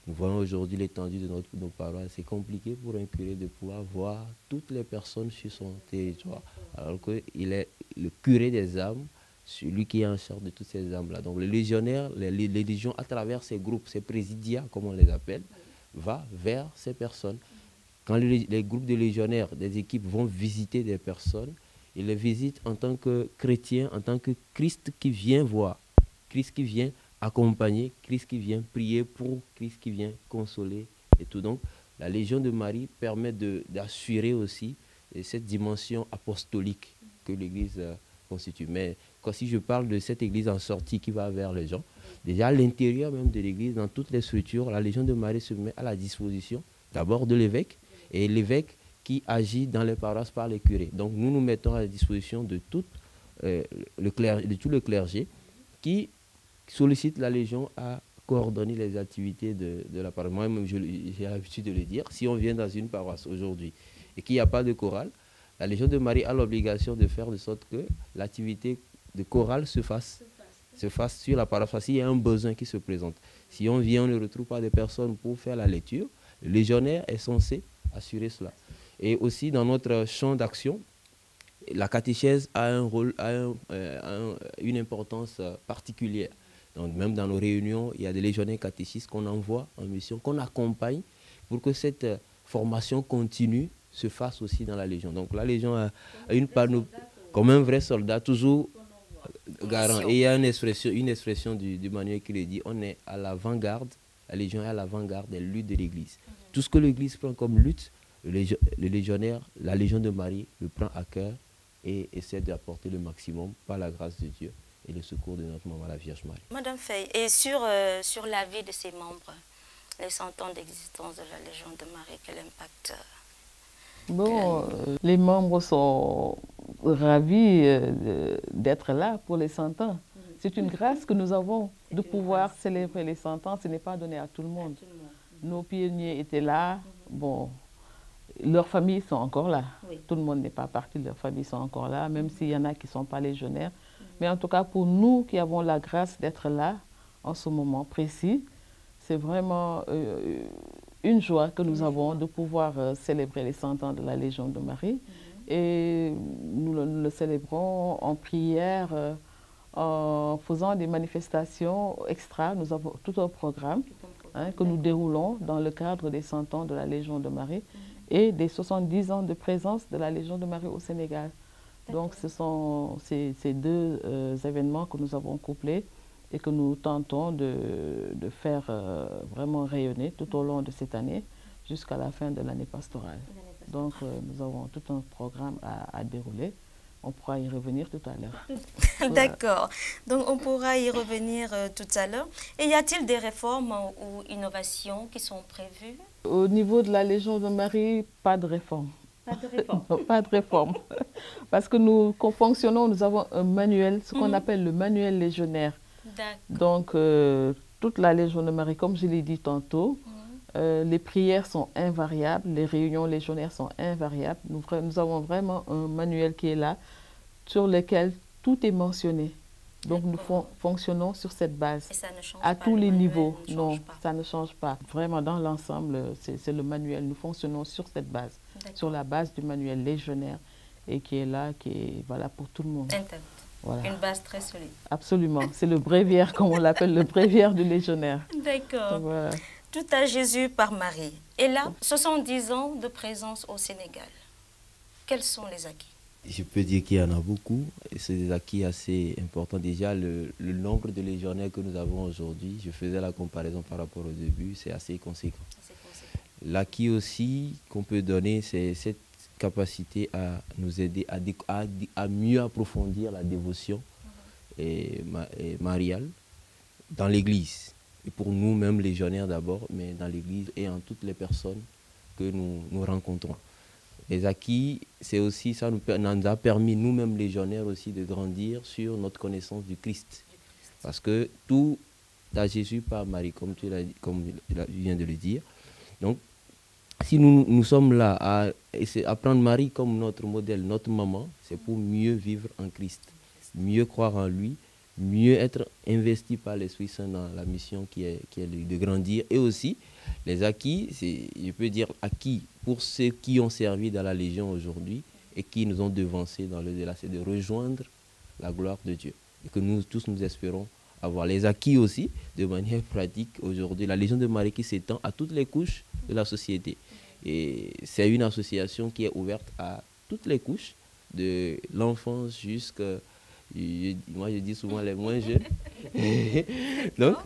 Nous voyons aujourd'hui l'étendue de nos paroisses. C'est compliqué pour un curé de pouvoir voir toutes les personnes sur son territoire, alors qu'il est le curé des âmes, celui qui est en charge de toutes ces âmes-là. Donc le légionnaire, les légions, à travers ces groupes, ces présidia, comme on les appelle, va vers ces personnes. Quand les groupes de légionnaires, des équipes vont visiter des personnes, ils les visitent en tant que chrétiens, en tant que Christ qui vient voir, Christ qui vient accompagner, Christ qui vient prier pour, Christ qui vient consoler et tout. Donc, la Légion de Marie permet d'assurer aussi cette dimension apostolique que l'Église constitue. Mais si je parle de cette Église en sortie qui va vers les gens, déjà à l'intérieur même de l'Église, dans toutes les structures, la Légion de Marie se met à la disposition d'abord de l'évêque, et l'évêque qui agit dans les paroisses par les curés. Donc nous nous mettons à la disposition de tout le clergé qui sollicite la Légion à coordonner les activités de la paroisse. Moi-même, j'ai l'habitude de le dire, si on vient dans une paroisse aujourd'hui et qu'il n'y a pas de chorale, la Légion de Marie a l'obligation de faire de sorte que l'activité de chorale se fasse sur la paroisse. S'il y a un besoin qui se présente, si on vient, on ne retrouve pas de personnes pour faire la lecture, le légionnaire est censé assurer cela. Et aussi dans notre champ d'action, la catéchèse a un rôle, une importance particulière. Donc même dans nos réunions, il y a des légionnaires catéchistes qu'on envoie en mission, qu'on accompagne pour que cette formation continue se fasse aussi dans la Légion. Donc la Légion a une part, comme un vrai soldat, toujours garant. Et il y a une expression du manuel qui le dit, on est à l'avant-garde, la Légion est à l'avant-garde des luttes de l'Église. Tout ce que l'Église prend comme lutte, le légionnaire, la Légion de Marie le prend à cœur et essaie d'apporter le maximum par la grâce de Dieu et le secours de notre maman, la Vierge Marie. Madame Fay, et sur la vie de ses membres, les 100 ans d'existence de la Légion de Marie, quel impact? Bon, les membres sont ravis d'être là pour les 100 ans. C'est une grâce que nous avons de pouvoir célébrer les 100 ans. Ce n'est pas donné à tout le monde. Nos pionniers étaient là. Bon, leurs familles sont encore là. Oui. Tout le monde n'est pas parti, leurs familles sont encore là, même s'il y en a qui ne sont pas légionnaires. Mais en tout cas, pour nous qui avons la grâce d'être là, en ce moment précis, c'est vraiment une joie que nous avons de pouvoir célébrer les 100 ans de la Légion de Marie. Et nous le célébrons en prière, en faisant des manifestations extra. Nous avons tout un programme que nous déroulons dans le cadre des 100 ans de la Légion de Marie et des 70 ans de présence de la Légion de Marie au Sénégal. Donc ce sont ces deux événements que nous avons couplés et que nous tentons de faire vraiment rayonner tout au long de cette année jusqu'à la fin de l'année pastorale. Donc nous avons tout un programme à dérouler. On pourra y revenir tout à l'heure. D'accord. Donc on pourra y revenir tout à l'heure. Et y a-t-il des réformes ou innovations qui sont prévues? Au niveau de la Légion de Marie, pas de réforme. Pas de réforme. Non, pas de réforme. Parce que nous fonctionnons, nous avons un manuel, ce qu'on appelle le manuel légionnaire. Donc toute la Légion de Marie, comme je l'ai dit tantôt, les prières sont invariables, les réunions légionnaires sont invariables. Nous avons vraiment un manuel qui est là, sur lequel tout est mentionné. Donc nous fonctionnons sur cette base, et ça ne change à pas, tous les niveaux. Non, ça ne change pas. Vraiment, dans l'ensemble, c'est le manuel. Nous fonctionnons sur cette base, sur la base du manuel légionnaire, et qui est là, qui est valable pour tout le monde. Voilà. Une base très solide. Absolument. C'est le bréviaire, comme on l'appelle, le bréviaire du légionnaire. D'accord. Voilà. Tout à Jésus par Marie. Et là, 70 ans de présence au Sénégal. Quels sont les acquis? Je peux dire qu'il y en a beaucoup. C'est des acquis assez importants. Déjà, le nombre de légionnaires que nous avons aujourd'hui, je faisais la comparaison par rapport au début, c'est assez conséquent. L'acquis aussi qu'on peut donner, c'est cette capacité à nous aider à mieux approfondir la dévotion mariale dans l'Église. Et pour nous-mêmes, légionnaires d'abord, mais dans l'Église et en toutes les personnes que nous rencontrons. Les acquis, c'est aussi, ça nous a permis, nous-mêmes légionnaires aussi, de grandir sur notre connaissance du Christ. Parce que tout à Jésus par Marie, comme tu viens de le dire. Donc, si nous sommes là à prendre Marie comme notre modèle, notre maman, c'est pour mieux vivre en Christ, mieux croire en lui, mieux être investi par l'Esprit Saint dans la mission qui est de grandir. Et aussi, les acquis, je peux dire acquis pour ceux qui ont servi dans la Légion aujourd'hui et qui nous ont devancés dans l'au-delà, c'est de rejoindre la gloire de Dieu. Et que nous tous, nous espérons avoir les acquis aussi, de manière pratique aujourd'hui. La Légion de Marie qui s'étend à toutes les couches de la société. Et c'est une association qui est ouverte à toutes les couches, de l'enfance jusqu'à, moi je dis souvent les moins jeunes. Donc,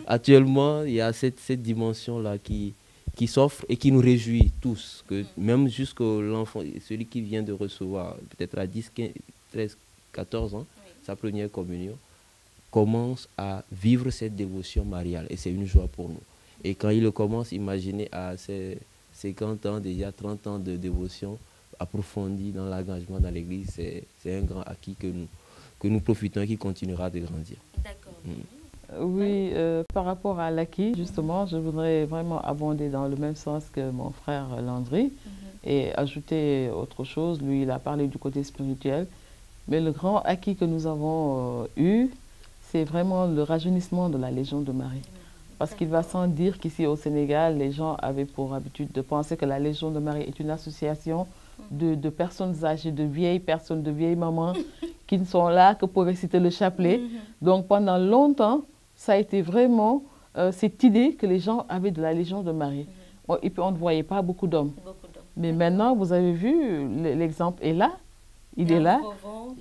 actuellement, il y a cette dimension-là qui s'offre et qui nous réjouit tous, que même jusqu'à l'enfant, celui qui vient de recevoir peut-être à 10, 15, 13, 14 ans, sa première communion, commence à vivre cette dévotion mariale. Et c'est une joie pour nous. Et quand il le commence, imaginez à ses 50 ans, déjà 30 ans de dévotion approfondie dans l'engagement dans l'Église, c'est un grand acquis que nous profitons et qui continuera de grandir. D'accord. Oui, par rapport à l'acquis, justement, je voudrais vraiment abonder dans le même sens que mon frère Landry et ajouter autre chose. Lui, il a parlé du côté spirituel. Mais le grand acquis que nous avons eu, c'est vraiment le rajeunissement de la Légion de Marie. Parce qu'il va sans dire qu'ici au Sénégal, les gens avaient pour habitude de penser que la Légion de Marie est une association de personnes âgées, de vieilles personnes, de vieilles mamans qui ne sont là que pour réciter le chapelet. Donc pendant longtemps, ça a été vraiment cette idée que les gens avaient de la Légion de Marie. Et puis on ne voyait pas beaucoup d'hommes. Mais maintenant, vous avez vu, l'exemple est là. Il est là.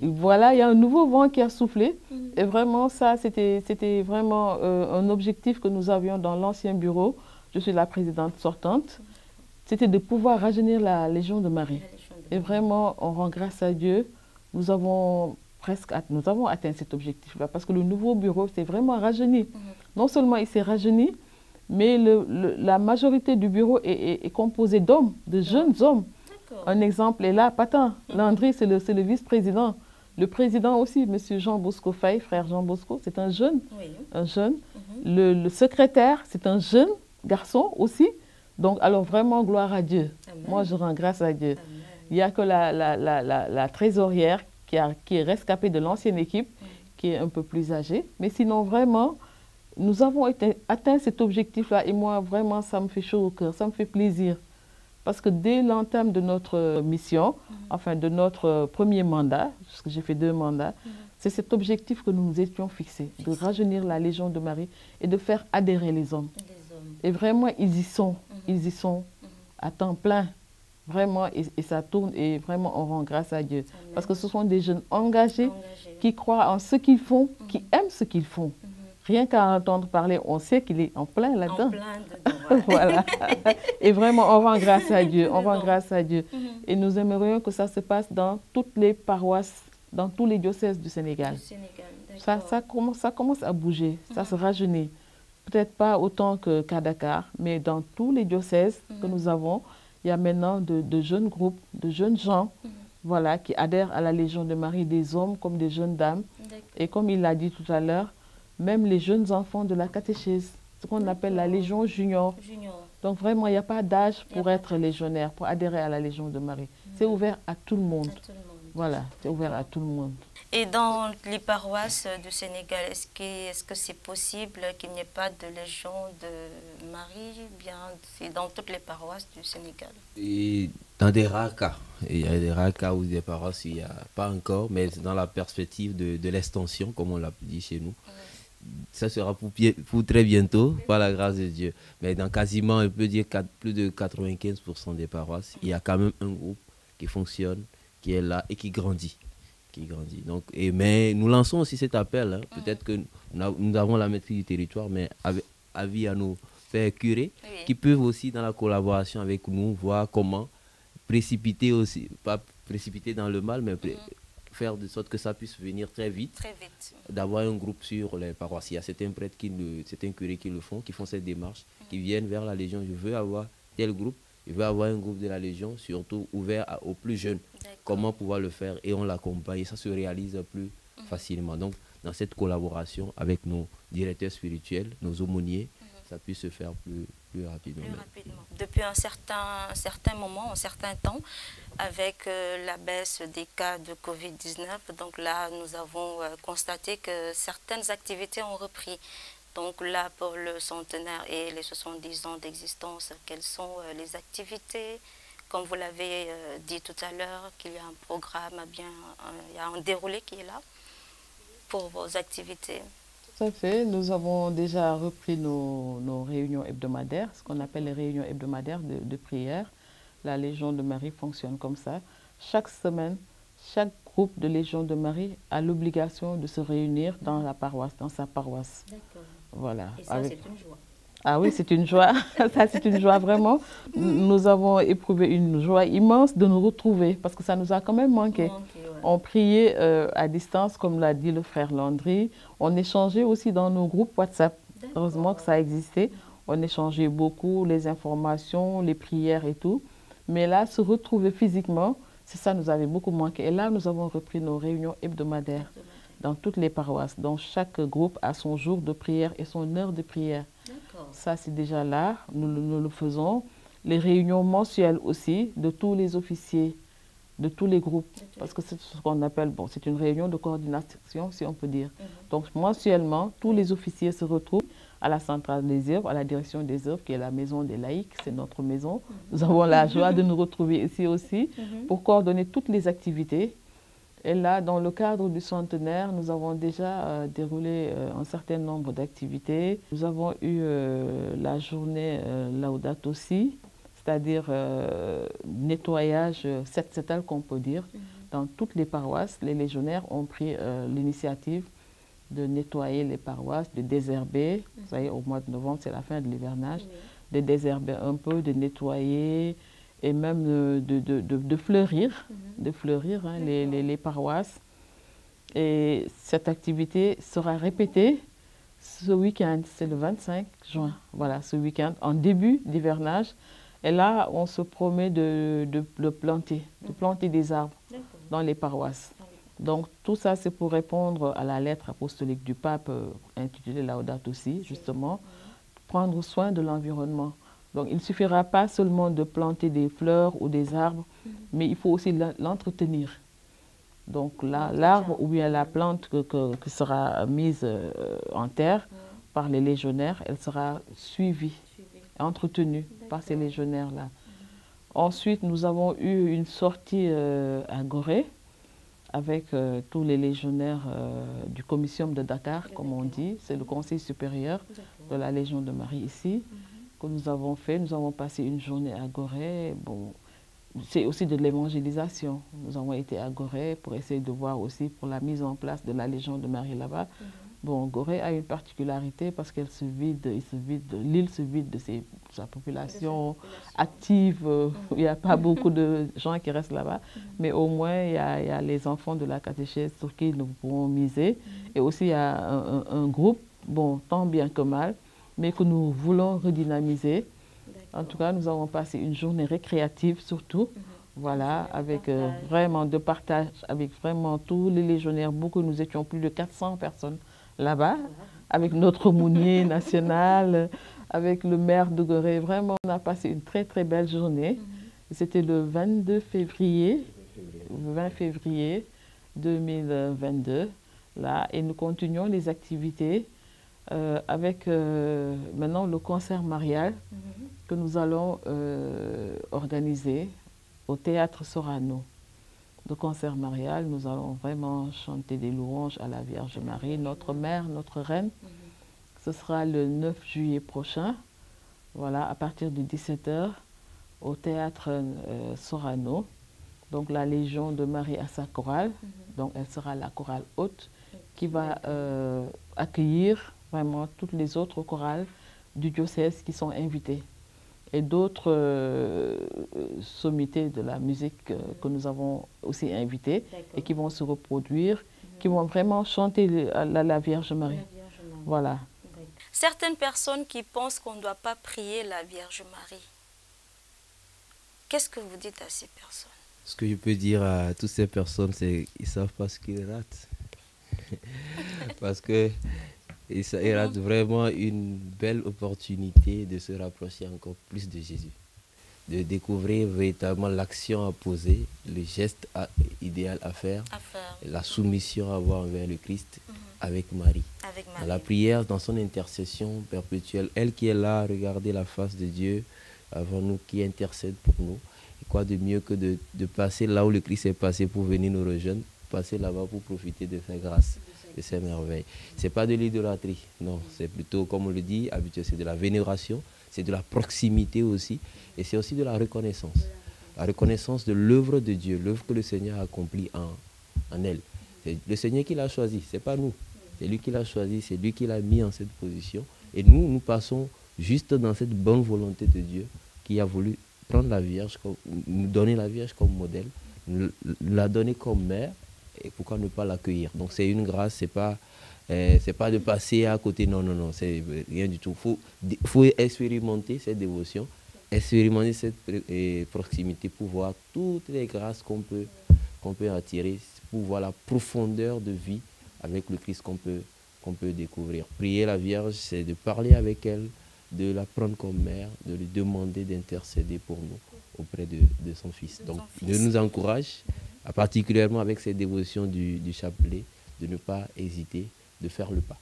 Voilà, il y a un nouveau vent qui a soufflé. Et vraiment, ça, c'était vraiment un objectif que nous avions dans l'ancien bureau. Je suis la présidente sortante. C'était de pouvoir rajeunir la Légion de Marie. Et vraiment, on rend grâce à Dieu. Nous avons atteint cet objectif-là. Parce que le nouveau bureau s'est vraiment rajeuni. Non seulement il s'est rajeuni, mais la majorité du bureau est composée d'hommes, de jeunes hommes. Un exemple est là, Patan. Landry, c'est le vice-président. Le président aussi, M. Jean Bosco Faye, frère Jean Bosco, c'est un jeune. Un jeune. Le secrétaire, c'est un jeune garçon aussi. Donc, alors vraiment, gloire à Dieu. Amen. Moi, je rends grâce à Dieu. Amen. Il n'y a que la trésorière qui est rescapée de l'ancienne équipe, qui est un peu plus âgée. Mais sinon, vraiment, nous avons atteint cet objectif-là. Et moi, vraiment, ça me fait chaud au cœur, ça me fait plaisir. Parce que dès l'entame de notre mission, enfin de notre premier mandat, parce que j'ai fait 2 mandats, c'est cet objectif que nous nous étions fixés, de rajeunir la Légion de Marie et de faire adhérer les hommes. Et vraiment, ils y sont à temps plein, vraiment, et ça tourne, et vraiment, on rend grâce à Dieu. Amen. Parce que ce sont des jeunes engagés qui croient en ce qu'ils font, qui aiment ce qu'ils font. Rien qu'à entendre parler, on sait qu'il est en plein là-dedans. En plein dedans, ouais. Voilà. Et vraiment, on rend grâce à Dieu. On rend grâce à Dieu. Et nous aimerions que ça se passe dans toutes les paroisses, dans tous les diocèses du Sénégal. Ça commence à bouger, ça se rajeunit. Peut-être pas autant qu'à Dakar, mais dans tous les diocèses que nous avons, il y a maintenant de jeunes groupes, de jeunes gens voilà, qui adhèrent à la Légion de Marie, des hommes comme des jeunes dames. Et comme il l'a dit tout à l'heure, même les jeunes enfants de la catéchèse, ce qu'on appelle la Légion junior. Donc vraiment, il n'y a pas d'âge pour être légionnaire, pour adhérer à la Légion de Marie. C'est ouvert à tout le monde. Voilà, c'est ouvert à tout le monde. Et dans les paroisses du Sénégal, est-ce que c'est possible qu'il n'y ait pas de Légion de Marie? Bien, c'est dans toutes les paroisses du Sénégal. Et dans des rares cas. Il y a des rares cas où des paroisses, il n'y a pas encore, mais dans la perspective de l'extension, comme on l'a dit chez nous. Ça sera pour très bientôt, par la grâce de Dieu. Mais dans quasiment, on peut dire plus de 95% des paroisses, il y a quand même un groupe qui fonctionne, qui est là et qui grandit. Donc, mais nous lançons aussi cet appel. Hein. Peut-être que nous avons la maîtrise du territoire, mais avis à nos frères curés qui peuvent aussi, dans la collaboration avec nous, voir comment précipiter aussi, pas précipiter dans le mal, mais faire de sorte que ça puisse venir très vite. D'avoir un groupe sur les paroisses. Il y a certains prêtres, certains curés qui font cette démarche, qui viennent vers la Légion. Je veux avoir tel groupe. Il veut avoir un groupe de la Légion, surtout ouvert aux plus jeunes. Comment pouvoir le faire, et on l'accompagne, et ça se réalise plus facilement. Donc, dans cette collaboration avec nos directeurs spirituels, nos aumôniers, ça puisse se faire plus rapidement. Depuis un certain moment, un certain temps, avec la baisse des cas de Covid-19, donc là, nous avons constaté que certaines activités ont repris. Donc là, pour le centenaire et les 70 ans d'existence, quelles sont les activités? Comme vous l'avez dit tout à l'heure, qu'il y a un programme, il y a un déroulé qui est là pour vos activités. Tout à fait. Nous avons déjà repris nos réunions hebdomadaires, ce qu'on appelle les réunions hebdomadaires de prière. La Légion de Marie fonctionne comme ça. Chaque semaine, chaque groupe de Légion de Marie a l'obligation de se réunir dans la paroisse, dans sa paroisse. D'accord. Voilà. Et ça, c'est une joie. Ah oui, c'est une joie. Ça, c'est une joie vraiment. Nous avons éprouvé une joie immense de nous retrouver parce que ça nous a quand même manqué. Ouais. On priait à distance, comme l'a dit le frère Landry. On échangeait aussi dans nos groupes WhatsApp. Heureusement que ça existait. On échangeait beaucoup, les informations, les prières et tout. Mais là, se retrouver physiquement, c'est ça nous avait beaucoup manqué. Et là, nous avons repris nos réunions hebdomadaires dans toutes les paroisses. Donc, chaque groupe a son jour de prière et son heure de prière. Ça, c'est déjà là, nous le faisons. Les réunions mensuelles aussi de tous les officiers, de tous les groupes, parce que c'est ce qu'on appelle, bon, c'est une réunion de coordination, si on peut dire. Donc, mensuellement, tous les officiers se retrouvent à la centrale des œuvres, à la direction des œuvres, qui est la maison des laïcs, c'est notre maison. Nous avons la joie de nous retrouver ici aussi pour coordonner toutes les activités. Et là, dans le cadre du centenaire, nous avons déjà déroulé un certain nombre d'activités. Nous avons eu la journée Laudato Si, c'est-à-dire nettoyage set-setal qu'on peut dire. Dans toutes les paroisses, les légionnaires ont pris l'initiative de nettoyer les paroisses, de désherber. Vous savez, au mois de novembre, c'est la fin de l'hivernage. De désherber un peu, de nettoyer et même de fleurir, hein, les paroisses. Et cette activité sera répétée ce week-end, c'est le 25 juin, voilà, ce week-end, en début d'hivernage. Et là, on se promet de planter des arbres dans les paroisses. Donc, tout ça, c'est pour répondre à la lettre apostolique du pape intitulée Laudato Si, justement, prendre soin de l'environnement. Donc, il ne suffira pas seulement de planter des fleurs ou des arbres, mais il faut aussi l'entretenir. Donc, l'arbre ou bien la plante qui sera mise en terre par les légionnaires, elle sera suivie, entretenue par ces légionnaires-là. Ensuite, nous avons eu une sortie à Gorée avec tous les légionnaires du Comitium de Dakar, comme on dit. C'est le Conseil supérieur de la Légion de Marie ici. Que nous avons fait. Nous avons passé une journée à Gorée. Bon, c'est aussi de l'évangélisation. Nous avons été à Gorée pour essayer de voir aussi pour la mise en place de la Légion de Marie là-bas. Bon, Gorée a une particularité parce qu'elle se vide, l'île se vide de sa population active. Il n'y a pas beaucoup de gens qui restent là-bas, mais au moins il y a les enfants de la catéchèse sur qui nous pourrons miser. Et aussi il y a un groupe, bon, tant bien que mal, mais que nous voulons redynamiser. En tout cas, nous avons passé une journée récréative surtout, voilà, avec vraiment de partage, avec vraiment tous les légionnaires, beaucoup, nous étions plus de 400 personnes là-bas, avec notre aumônier national, avec le maire de Gorée. Vraiment, on a passé une très très belle journée. C'était le 20 février 2022, là, et nous continuons les activités avec maintenant le concert marial que nous allons organiser au Théâtre Sorano. Le concert marial, nous allons vraiment chanter des louanges à la Vierge Marie, notre mère, notre reine. Ce sera le 9 juillet prochain, voilà, à partir de 17 h au Théâtre Sorano. Donc la Légion de Marie a sa chorale, donc elle sera la chorale haute qui va accueillir vraiment toutes les autres chorales du diocèse qui sont invitées. Et d'autres sommités de la musique que nous avons aussi invitées et qui vont se reproduire, qui vont vraiment chanter la Vierge Marie. Voilà. Certaines personnes qui pensent qu'on ne doit pas prier la Vierge Marie. Qu'est-ce que vous dites à ces personnes? Ce que je peux dire à toutes ces personnes, c'est qu'ils ne savent pas ce qu'ils ratent. Parce que ils ratent vraiment une belle opportunité de se rapprocher encore plus de Jésus. De découvrir véritablement l'action à poser, le geste idéal à faire, la soumission à avoir envers le Christ avec Marie. Dans la prière, dans son intercession perpétuelle, elle qui est là, regardez la face de Dieu avant nous, qui intercède pour nous. Et quoi de mieux que de passer là où le Christ est passé pour venir nous rejoindre, passer là-bas pour profiter de sa grâce, de ses merveilles. Ce n'est pas de l'idolâtrie, non, c'est plutôt, comme on le dit, habituellement, c'est de la vénération, c'est de la proximité aussi, et c'est aussi de la reconnaissance. la reconnaissance de l'œuvre de Dieu, l'œuvre que le Seigneur a accomplie en elle. C'est le Seigneur qui l'a choisi, ce n'est pas nous. C'est lui qui l'a choisi, c'est lui qui l'a mis en cette position. Et nous passons juste dans cette bonne volonté de Dieu qui a voulu prendre la Vierge, nous donner la Vierge comme modèle, nous la donner comme mère, et pourquoi ne pas l'accueillir. Donc c'est une grâce, c'est pas de passer à côté, non, c'est rien du tout. Faut expérimenter cette dévotion, expérimenter cette proximité pour voir toutes les grâces qu'on peut attirer, pour voir la profondeur de vie avec le Christ qu'on peut découvrir. Prier la Vierge, c'est de parler avec elle, de la prendre comme mère, de lui demander d'intercéder pour nous auprès de son Fils. Donc, Dieu nous encourage, particulièrement avec cette dévotion du chapelet, de ne pas hésiter, de faire le pas.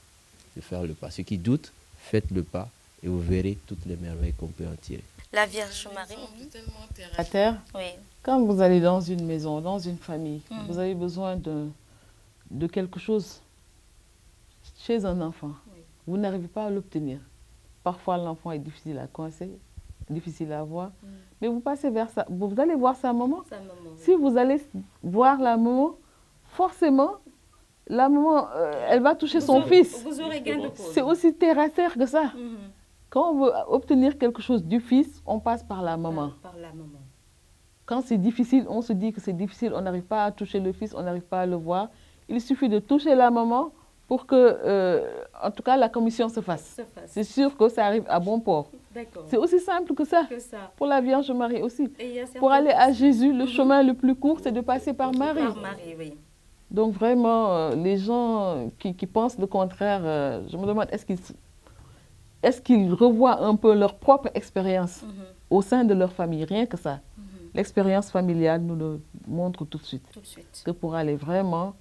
Ceux qui doutent, faites le pas et vous verrez toutes les merveilles qu'on peut en tirer. La Vierge Marie. Tellement terre à terre. Oui. Quand vous allez dans une maison, dans une famille, vous avez besoin de quelque chose chez un enfant. Oui. Vous n'arrivez pas à l'obtenir. Parfois, l'enfant est difficile à coincer, difficile à voir. Mais vous passez vers ça. Vous allez voir sa maman. Si vous allez voir la maman, forcément, la maman, elle va toucher son fils. Vous aurez gain de cause. C'est aussi terre à terre que ça. Quand on veut obtenir quelque chose du fils, on passe par la maman. Quand c'est difficile, on se dit que c'est difficile, on n'arrive pas à toucher le fils, on n'arrive pas à le voir. Il suffit de toucher la maman pour que, en tout cas, la commission se fasse. C'est sûr que ça arrive à bon port. C'est aussi simple que ça. Pour la Vierge Marie aussi. Pour aller à Jésus, le chemin le plus court, c'est de passer par Marie. Oui. Donc vraiment, les gens qui pensent le contraire, je me demande, est-ce qu'ils revoient un peu leur propre expérience au sein de leur famille, rien que ça. L'expérience familiale nous le montre tout de suite. Que pour aller vraiment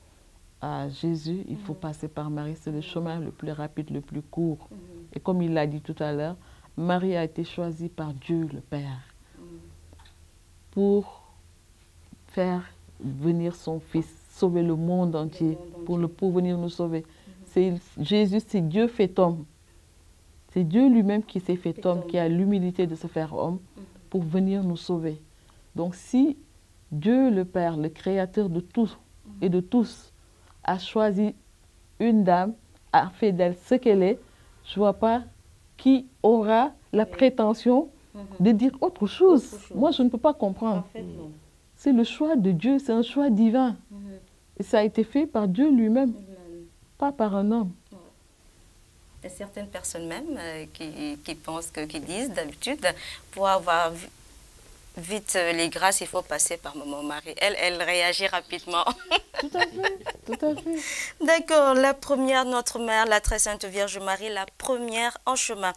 à Jésus, il faut passer par Marie. C'est le chemin le plus rapide, le plus court. Et comme il l'a dit tout à l'heure, Marie a été choisie par Dieu le Père pour faire venir son Fils, sauver le monde entier, pour venir nous sauver. Jésus, c'est Dieu fait homme. C'est Dieu lui-même qui s'est fait homme, qui a l'humilité de se faire homme pour venir nous sauver. Donc si Dieu le Père, le Créateur de tous et de tous, a choisi une dame, a fait d'elle ce qu'elle est, je ne vois pas qui aura la prétention de dire autre chose. Moi, je ne peux pas comprendre. C'est le choix de Dieu, c'est un choix divin. Et ça a été fait par Dieu lui-même, pas par un homme. Il y a certaines personnes même qui pensent, qui disent d'habitude, pour avoir vite les grâces, il faut passer par Maman Marie. Elle réagit rapidement. Tout à fait, tout à fait. D'accord, la première, notre mère, la très sainte Vierge Marie, la première en chemin.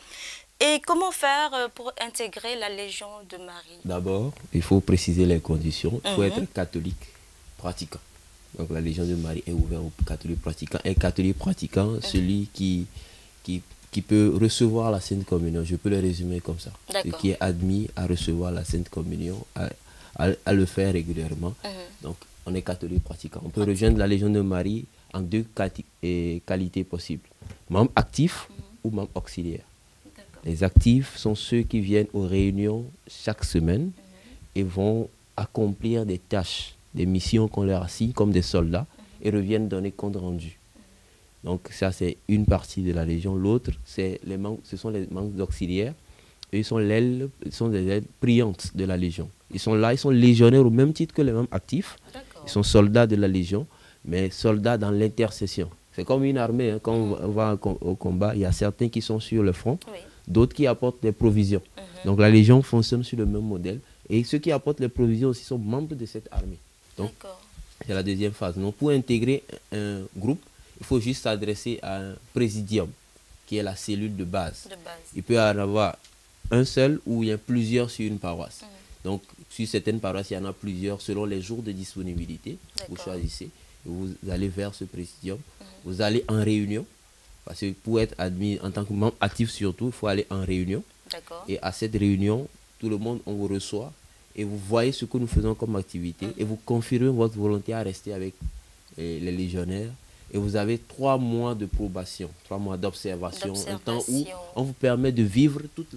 Et comment faire pour intégrer la Légion de Marie? D'abord, il faut préciser les conditions. Il faut être catholique pratiquant. Donc la Légion de Marie est ouverte aux catholiques pratiquants. Un catholique pratiquant, celui qui peut recevoir la Sainte Communion. Je peux le résumer comme ça. Et qui est admis à recevoir la Sainte Communion, à le faire régulièrement. Donc, on est catholique pratiquant. On peut rejoindre la Légion de Marie en deux qualités possibles. Membre actif ou membre auxiliaire. Les actifs sont ceux qui viennent aux réunions chaque semaine et vont accomplir des tâches, des missions qu'on leur assigne comme des soldats et reviennent donner compte rendu. Donc ça, c'est une partie de la Légion. L'autre, ce sont les membres auxiliaires. Ils sont des ailes priantes de la Légion. Ils sont là, ils sont légionnaires au même titre que les membres actifs. Ils sont soldats de la Légion, mais soldats dans l'intercession. C'est comme une armée. Hein. Quand on va au combat, il y a certains qui sont sur le front, d'autres qui apportent des provisions. Donc la Légion fonctionne sur le même modèle. Et ceux qui apportent les provisions aussi sont membres de cette armée. Donc c'est la deuxième phase. Donc pour intégrer un groupe, il faut juste s'adresser à un présidium, qui est la cellule de base. Il peut y en avoir un seul ou il y a plusieurs sur une paroisse. Donc, sur certaines paroisses, il y en a plusieurs selon les jours de disponibilité. Vous choisissez, vous allez vers ce présidium. Vous allez en réunion, parce que pour être admis en tant que membre actif surtout, il faut aller en réunion. Et à cette réunion, tout le monde, on vous reçoit et vous voyez ce que nous faisons comme activité et vous confirmez votre volonté à rester avec les légionnaires. Et vous avez 3 mois de probation, 3 mois d'observation, un temps où on vous permet de vivre toutes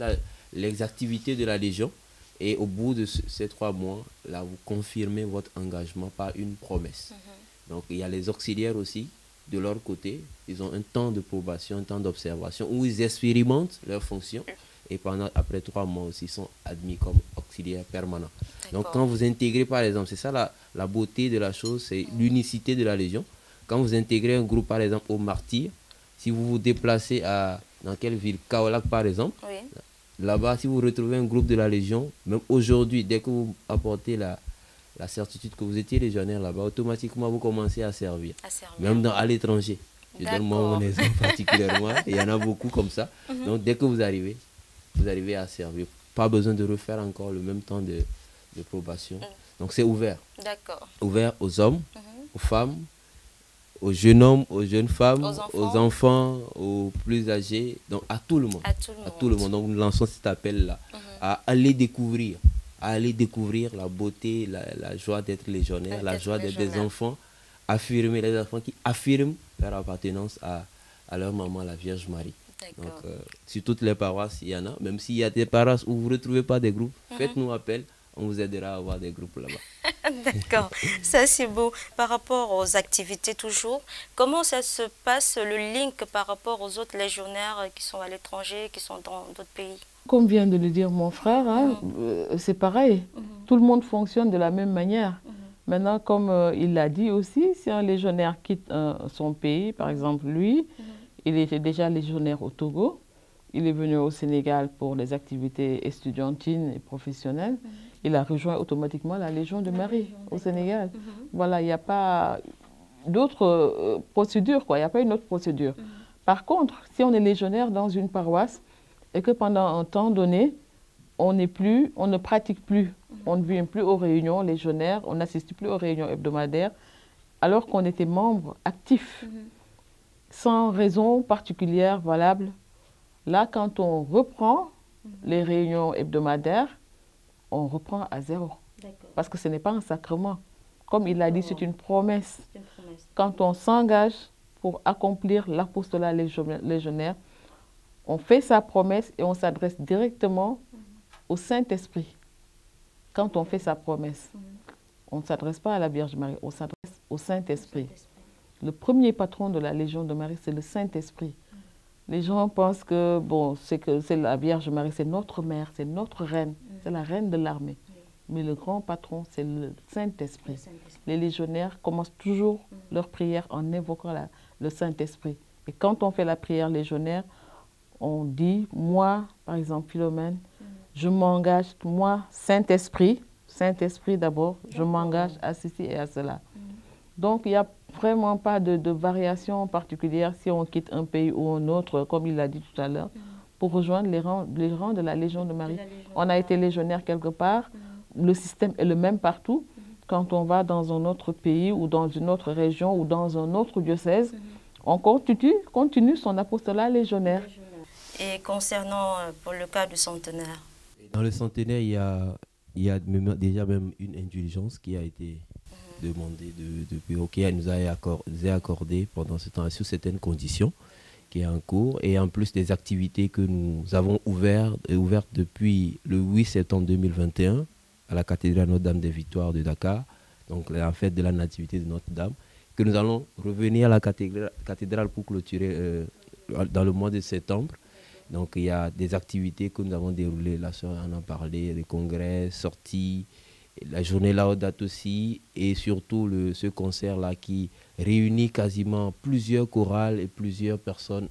les activités de la Légion, Et au bout de ces 3 mois, là, vous confirmez votre engagement par une promesse. Donc, il y a les auxiliaires aussi, de leur côté. Ils ont un temps de probation, un temps d'observation, où ils expérimentent leurs fonctions. Et après 3 mois aussi, ils sont admis comme auxiliaires permanents. Donc, quand vous intégrez, par exemple, c'est ça la beauté de la chose, c'est l'unicité de la Légion. Quand vous intégrez un groupe, par exemple, au Martyr, si vous vous déplacez dans quelle ville, Kaolack, par exemple, là-bas, si vous retrouvez un groupe de la Légion, même aujourd'hui, dès que vous apportez la certitude que vous étiez légionnaire là-bas, automatiquement, vous commencez à servir. Même à l'étranger. Je donne mon exemple particulièrement. Il y en a beaucoup comme ça. Donc, dès que vous arrivez à servir. Pas besoin de refaire encore le même temps de probation. Donc, c'est ouvert. Ouvert aux hommes, aux femmes, aux jeunes hommes, aux jeunes femmes, aux enfants, aux plus âgés, donc à tout le monde. À tout le monde. Donc, nous lançons cet appel-là à aller découvrir la beauté, la joie d'être légionnaire, la joie d'être des enfants, affirmer les enfants qui affirment leur appartenance à leur maman, la Vierge Marie. Donc, sur toutes les paroisses, il y en a. Même s'il y a des paroisses où vous ne retrouvez pas des groupes, faites-nous appel, on vous aidera à avoir des groupes là-bas. D'accord, ça c'est beau. Par rapport aux activités toujours, comment ça se passe, le link par rapport aux autres légionnaires qui sont à l'étranger, qui sont dans d'autres pays? Comme vient de le dire mon frère, c'est pareil. Tout le monde fonctionne de la même manière. Maintenant, comme il l'a dit aussi, si un légionnaire quitte son pays, par exemple lui, il était déjà légionnaire au Togo, il est venu au Sénégal pour les activités estudiantines et professionnelles, il a rejoint automatiquement la Légion de Marie au Sénégal. Voilà, il n'y a pas d'autre procédure, quoi. Il n'y a pas une autre procédure. Par contre, si on est légionnaire dans une paroisse et que pendant un temps donné, on ne pratique plus, on ne vient plus aux réunions légionnaires, on n'assiste plus aux réunions hebdomadaires, alors qu'on était membre actif, sans raison particulière valable. Là, quand on reprend les réunions hebdomadaires, on reprend à zéro. Parce que ce n'est pas un sacrement. Comme il l'a dit, c'est une promesse. Quand on s'engage pour accomplir l'apostolat légionnaire, on fait sa promesse et on s'adresse directement au Saint-Esprit. Quand on fait sa promesse, on ne s'adresse pas à la Vierge Marie, on s'adresse au Saint-Esprit. Le premier patron de la Légion de Marie, c'est le Saint-Esprit. Les gens pensent que, bon, c'est la Vierge Marie, c'est notre mère, c'est notre reine, c'est la reine de l'armée. Mais le grand patron, c'est le Saint-Esprit. Les légionnaires commencent toujours leur prière en évoquant le Saint-Esprit. Et quand on fait la prière légionnaire, on dit, moi, par exemple, Philomène, je m'engage, moi, Saint-Esprit d'abord, je m'engage à ceci et à cela. Donc, il n'y a vraiment pas de variation particulière si on quitte un pays ou un autre, comme il l'a dit tout à l'heure, pour rejoindre les rangs de la Légion de Marie. On a été légionnaire quelque part, le système est le même partout. Quand on va dans un autre pays ou dans une autre région ou dans un autre diocèse, on continue son apostolat légionnaire. Et concernant pour le cas du centenaire? Dans le centenaire, il y a déjà même une indulgence qui a été demandée qui nous a accordé pendant ce temps sous certaines conditions, qui est en cours, et en plus des activités que nous avons ouvertes depuis le 8 septembre 2021 à la cathédrale Notre-Dame des Victoires de Dakar, donc la fête de la Nativité de Notre-Dame, que nous allons revenir à la cathédrale pour clôturer dans le mois de septembre. Donc il y a des activités que nous avons déroulées, la sœur en a parlé, les congrès, sorties, la journée Laudate aussi, et surtout ce concert-là qui réunit quasiment plusieurs chorales et plusieurs personnes,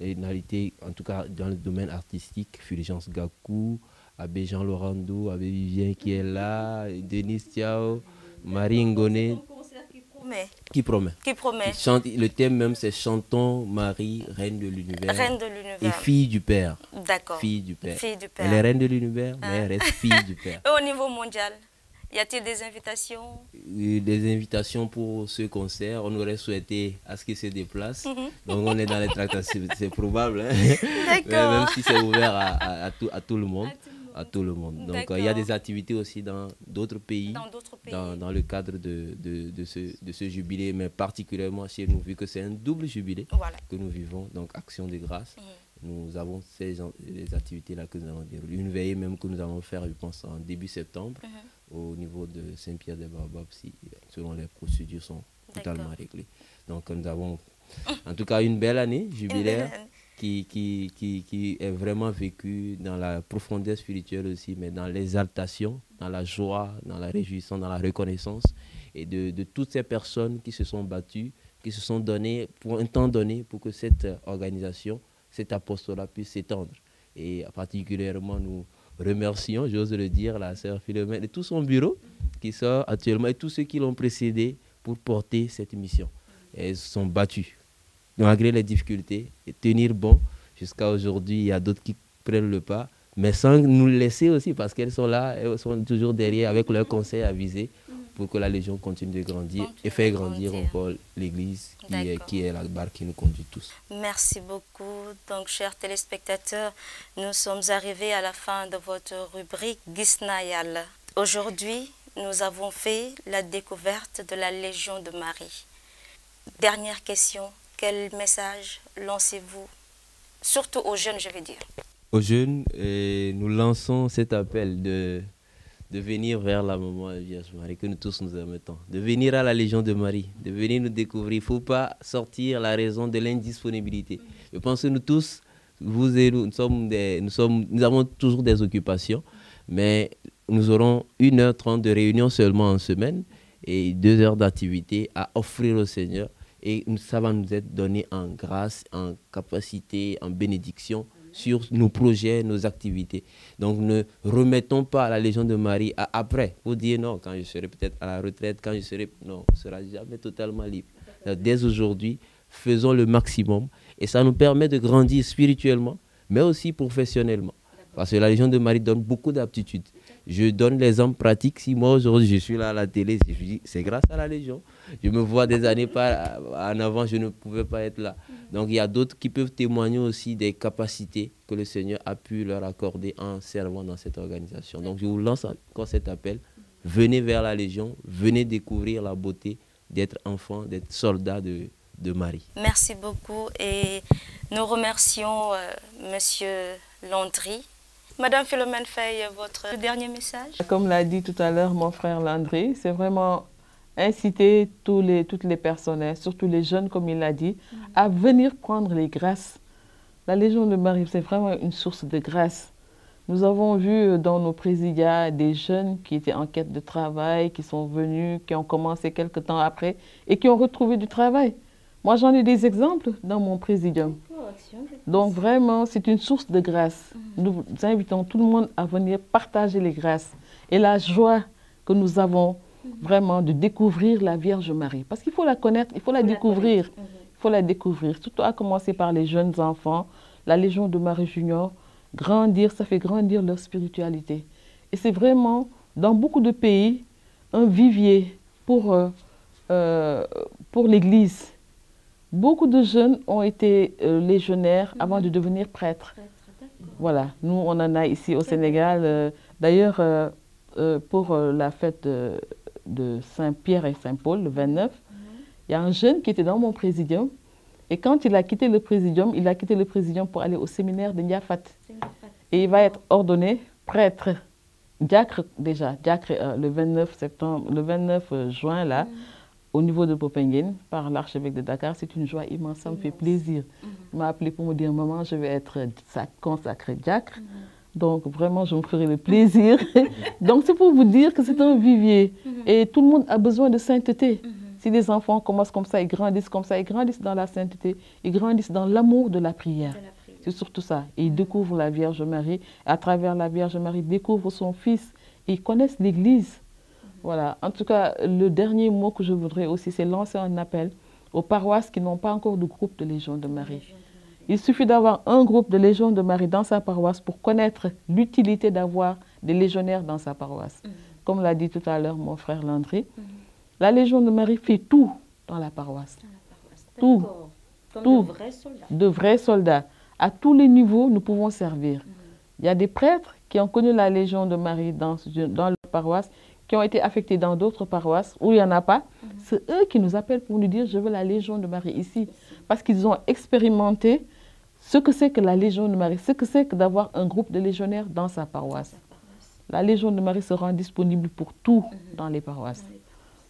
en tout cas dans le domaine artistique, Fulgence Gakou, Abbé Jean Laurando, Abbé Vivien qui est là, Denis Tiao, Marie Ngoné. Qui promet. Le thème même, c'est Chantons Marie, Reine de l'Univers. Et fille du Père. D'accord. Fille du Père. Elle est Reine de l'Univers, mais elle reste fille du Père. Et au niveau mondial, y a-t-il des invitations? Des invitations pour ce concert. On aurait souhaité à ce qu'il se déplace. Donc on est dans les tractations, c'est probable. D'accord. Même si c'est ouvert à tout le monde. À tout le monde. Donc il y a des activités aussi dans d'autres pays, dans le cadre de ce jubilé, mais particulièrement chez nous, vu que c'est un double jubilé que nous vivons, donc Action de grâce nous avons ces activités-là que nous allons dérouler. Une veillée même que nous allons faire, je pense, en début septembre, au niveau de Saint-Pierre-des-Baobabs, selon les procédures sont totalement réglées. Donc nous avons en tout cas une belle année jubilaire qui est vraiment vécue dans la profondeur spirituelle aussi, mais dans l'exaltation, dans la joie, dans la réjouissance, dans la reconnaissance, et de toutes ces personnes qui se sont battues, qui se sont données pour un temps donné pour que cette organisation, cet apostolat puisse s'étendre. Et particulièrement, nous remercions, j'ose le dire, la sœur Philomène et tout son bureau qui sort actuellement et tous ceux qui l'ont précédé pour porter cette mission. Et elles se sont battues, malgré les difficultés, et tenir bon jusqu'à aujourd'hui. Il y a d'autres qui prennent le pas, mais sans nous laisser aussi, parce qu'elles sont là, elles sont toujours derrière avec leurs conseils avisés pour que la Légion continue de grandir et faire grandir encore l'Église qui est la barre qui nous conduit tous. Merci beaucoup. Donc, chers téléspectateurs, nous sommes arrivés à la fin de votre rubrique Gisna Yalla. Aujourd'hui, nous avons fait la découverte de la Légion de Marie. Dernière question, quel message lancez-vous? Surtout aux jeunes, je vais dire. Aux jeunes, nous lançons cet appel de venir vers la maman Vierge Marie, que nous tous nous aimons, de venir à la Légion de Marie, de venir nous découvrir. Il ne faut pas sortir la raison de l'indisponibilité. Je pense que nous tous, vous et nous avons toujours des occupations, mais nous aurons 1h30 de réunion seulement en semaine et 2 heures d'activité à offrir au Seigneur. Et ça va nous être donné en grâce, en capacité, en bénédiction sur nos projets, nos activités. Donc ne remettons pas la Légion de Marie à après pour dire non, quand je serai peut-être à la retraite, quand je serai... Non, on ne sera jamais totalement libre. Dès aujourd'hui, faisons le maximum et ça nous permet de grandir spirituellement, mais aussi professionnellement. Parce que la Légion de Marie donne beaucoup d'aptitudes. Je donne l'exemple pratique. Si moi aujourd'hui je suis là à la télé, c'est grâce à la Légion. Je me vois des années en avant, je ne pouvais pas être là. Donc il y a d'autres qui peuvent témoigner aussi des capacités que le Seigneur a pu leur accorder en servant dans cette organisation. Donc je vous lance encore cet appel. Venez vers la Légion, venez découvrir la beauté d'être enfant, d'être soldat de Marie. Merci beaucoup et nous remercions Monsieur Landry. Madame Philomène Faye, votre dernier message? Comme l'a dit tout à l'heure mon frère Landry, c'est vraiment inciter toutes les personnes, surtout les jeunes comme il l'a dit, à venir prendre les grâces. La Légion de Marie, c'est vraiment une source de grâce. Nous avons vu dans nos présidiats des jeunes qui étaient en quête de travail, qui sont venus, qui ont commencé quelque temps après et qui ont retrouvé du travail. Moi, j'en ai des exemples dans mon présidium. Donc, vraiment, c'est une source de grâce. Nous invitons tout le monde à venir partager les grâces et la joie que nous avons vraiment de découvrir la Vierge Marie. Parce qu'il faut la connaître, il faut la découvrir. Il faut la découvrir, surtout à commencer par les jeunes enfants. La Légion de Marie Junior, grandir, ça fait grandir leur spiritualité. Et c'est vraiment, dans beaucoup de pays, un vivier pour l'Église. Beaucoup de jeunes ont été légionnaires avant de devenir prêtres. Voilà, nous on en a ici au Sénégal. D'ailleurs, pour la fête de Saint-Pierre et Saint-Paul, le 29, il y a un jeune qui était dans mon présidium. Et quand il a quitté le présidium pour aller au séminaire de Niafat. Et il va être ordonné prêtre, diacre déjà, diacre le 29 juin là. Au niveau de Popenguine, par l'archevêque de Dakar, c'est une joie immense, ça me fait plaisir. Il m'a appelé pour me dire, maman, je vais être consacré diacre. Donc vraiment, je me ferai le plaisir. Donc c'est pour vous dire que c'est un vivier. Et tout le monde a besoin de sainteté. Si les enfants commencent comme ça, ils grandissent dans la sainteté, ils grandissent dans l'amour de la prière. C'est surtout ça. Et ils découvrent la Vierge Marie. À travers la Vierge Marie, ils découvrent son Fils. Et ils connaissent l'Église. Voilà. En tout cas, le dernier mot que je voudrais aussi, c'est lancer un appel aux paroisses qui n'ont pas encore de groupe de Légion de Marie. Il suffit d'avoir un groupe de Légion de Marie dans sa paroisse pour connaître l'utilité d'avoir des légionnaires dans sa paroisse. Comme l'a dit tout à l'heure mon frère Landry, la Légion de Marie fait tout dans la paroisse. Tout. Tout. De vrais soldats. À tous les niveaux, nous pouvons servir. Il y a des prêtres qui ont connu la Légion de Marie dans leur paroisse, qui ont été affectés dans d'autres paroisses où il n'y en a pas. C'est eux qui nous appellent pour nous dire « je veux la Légion de Marie ici ». Parce qu'ils ont expérimenté ce que c'est que la Légion de Marie, ce que c'est que d'avoir un groupe de légionnaires dans sa paroisse. La Légion de Marie se rend disponible pour tout dans les paroisses.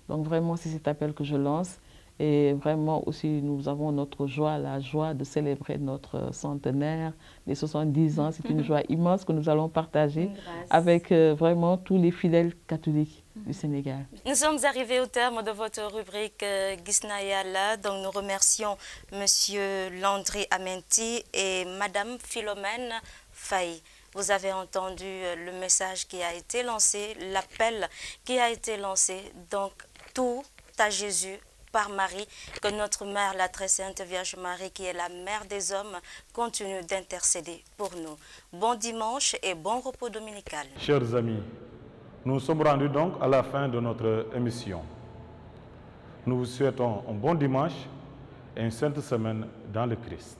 Donc vraiment, c'est cet appel que je lance. Et vraiment aussi, nous avons notre joie, la joie de célébrer notre centenaire des 70 ans. C'est une joie immense que nous allons partager avec vraiment tous les fidèles catholiques du Sénégal. Nous sommes arrivés au terme de votre rubrique Gisna Yalla. Donc nous remercions Monsieur Landry Amenti et Madame Philomène Faye. Vous avez entendu le message qui a été lancé, l'appel qui a été lancé. Donc tout à Jésus par Marie, que notre Mère, la très sainte Vierge Marie, qui est la Mère des hommes, continue d'intercéder pour nous. Bon dimanche et bon repos dominical. Chers amis, nous sommes rendus donc à la fin de notre émission. Nous vous souhaitons un bon dimanche et une sainte semaine dans le Christ.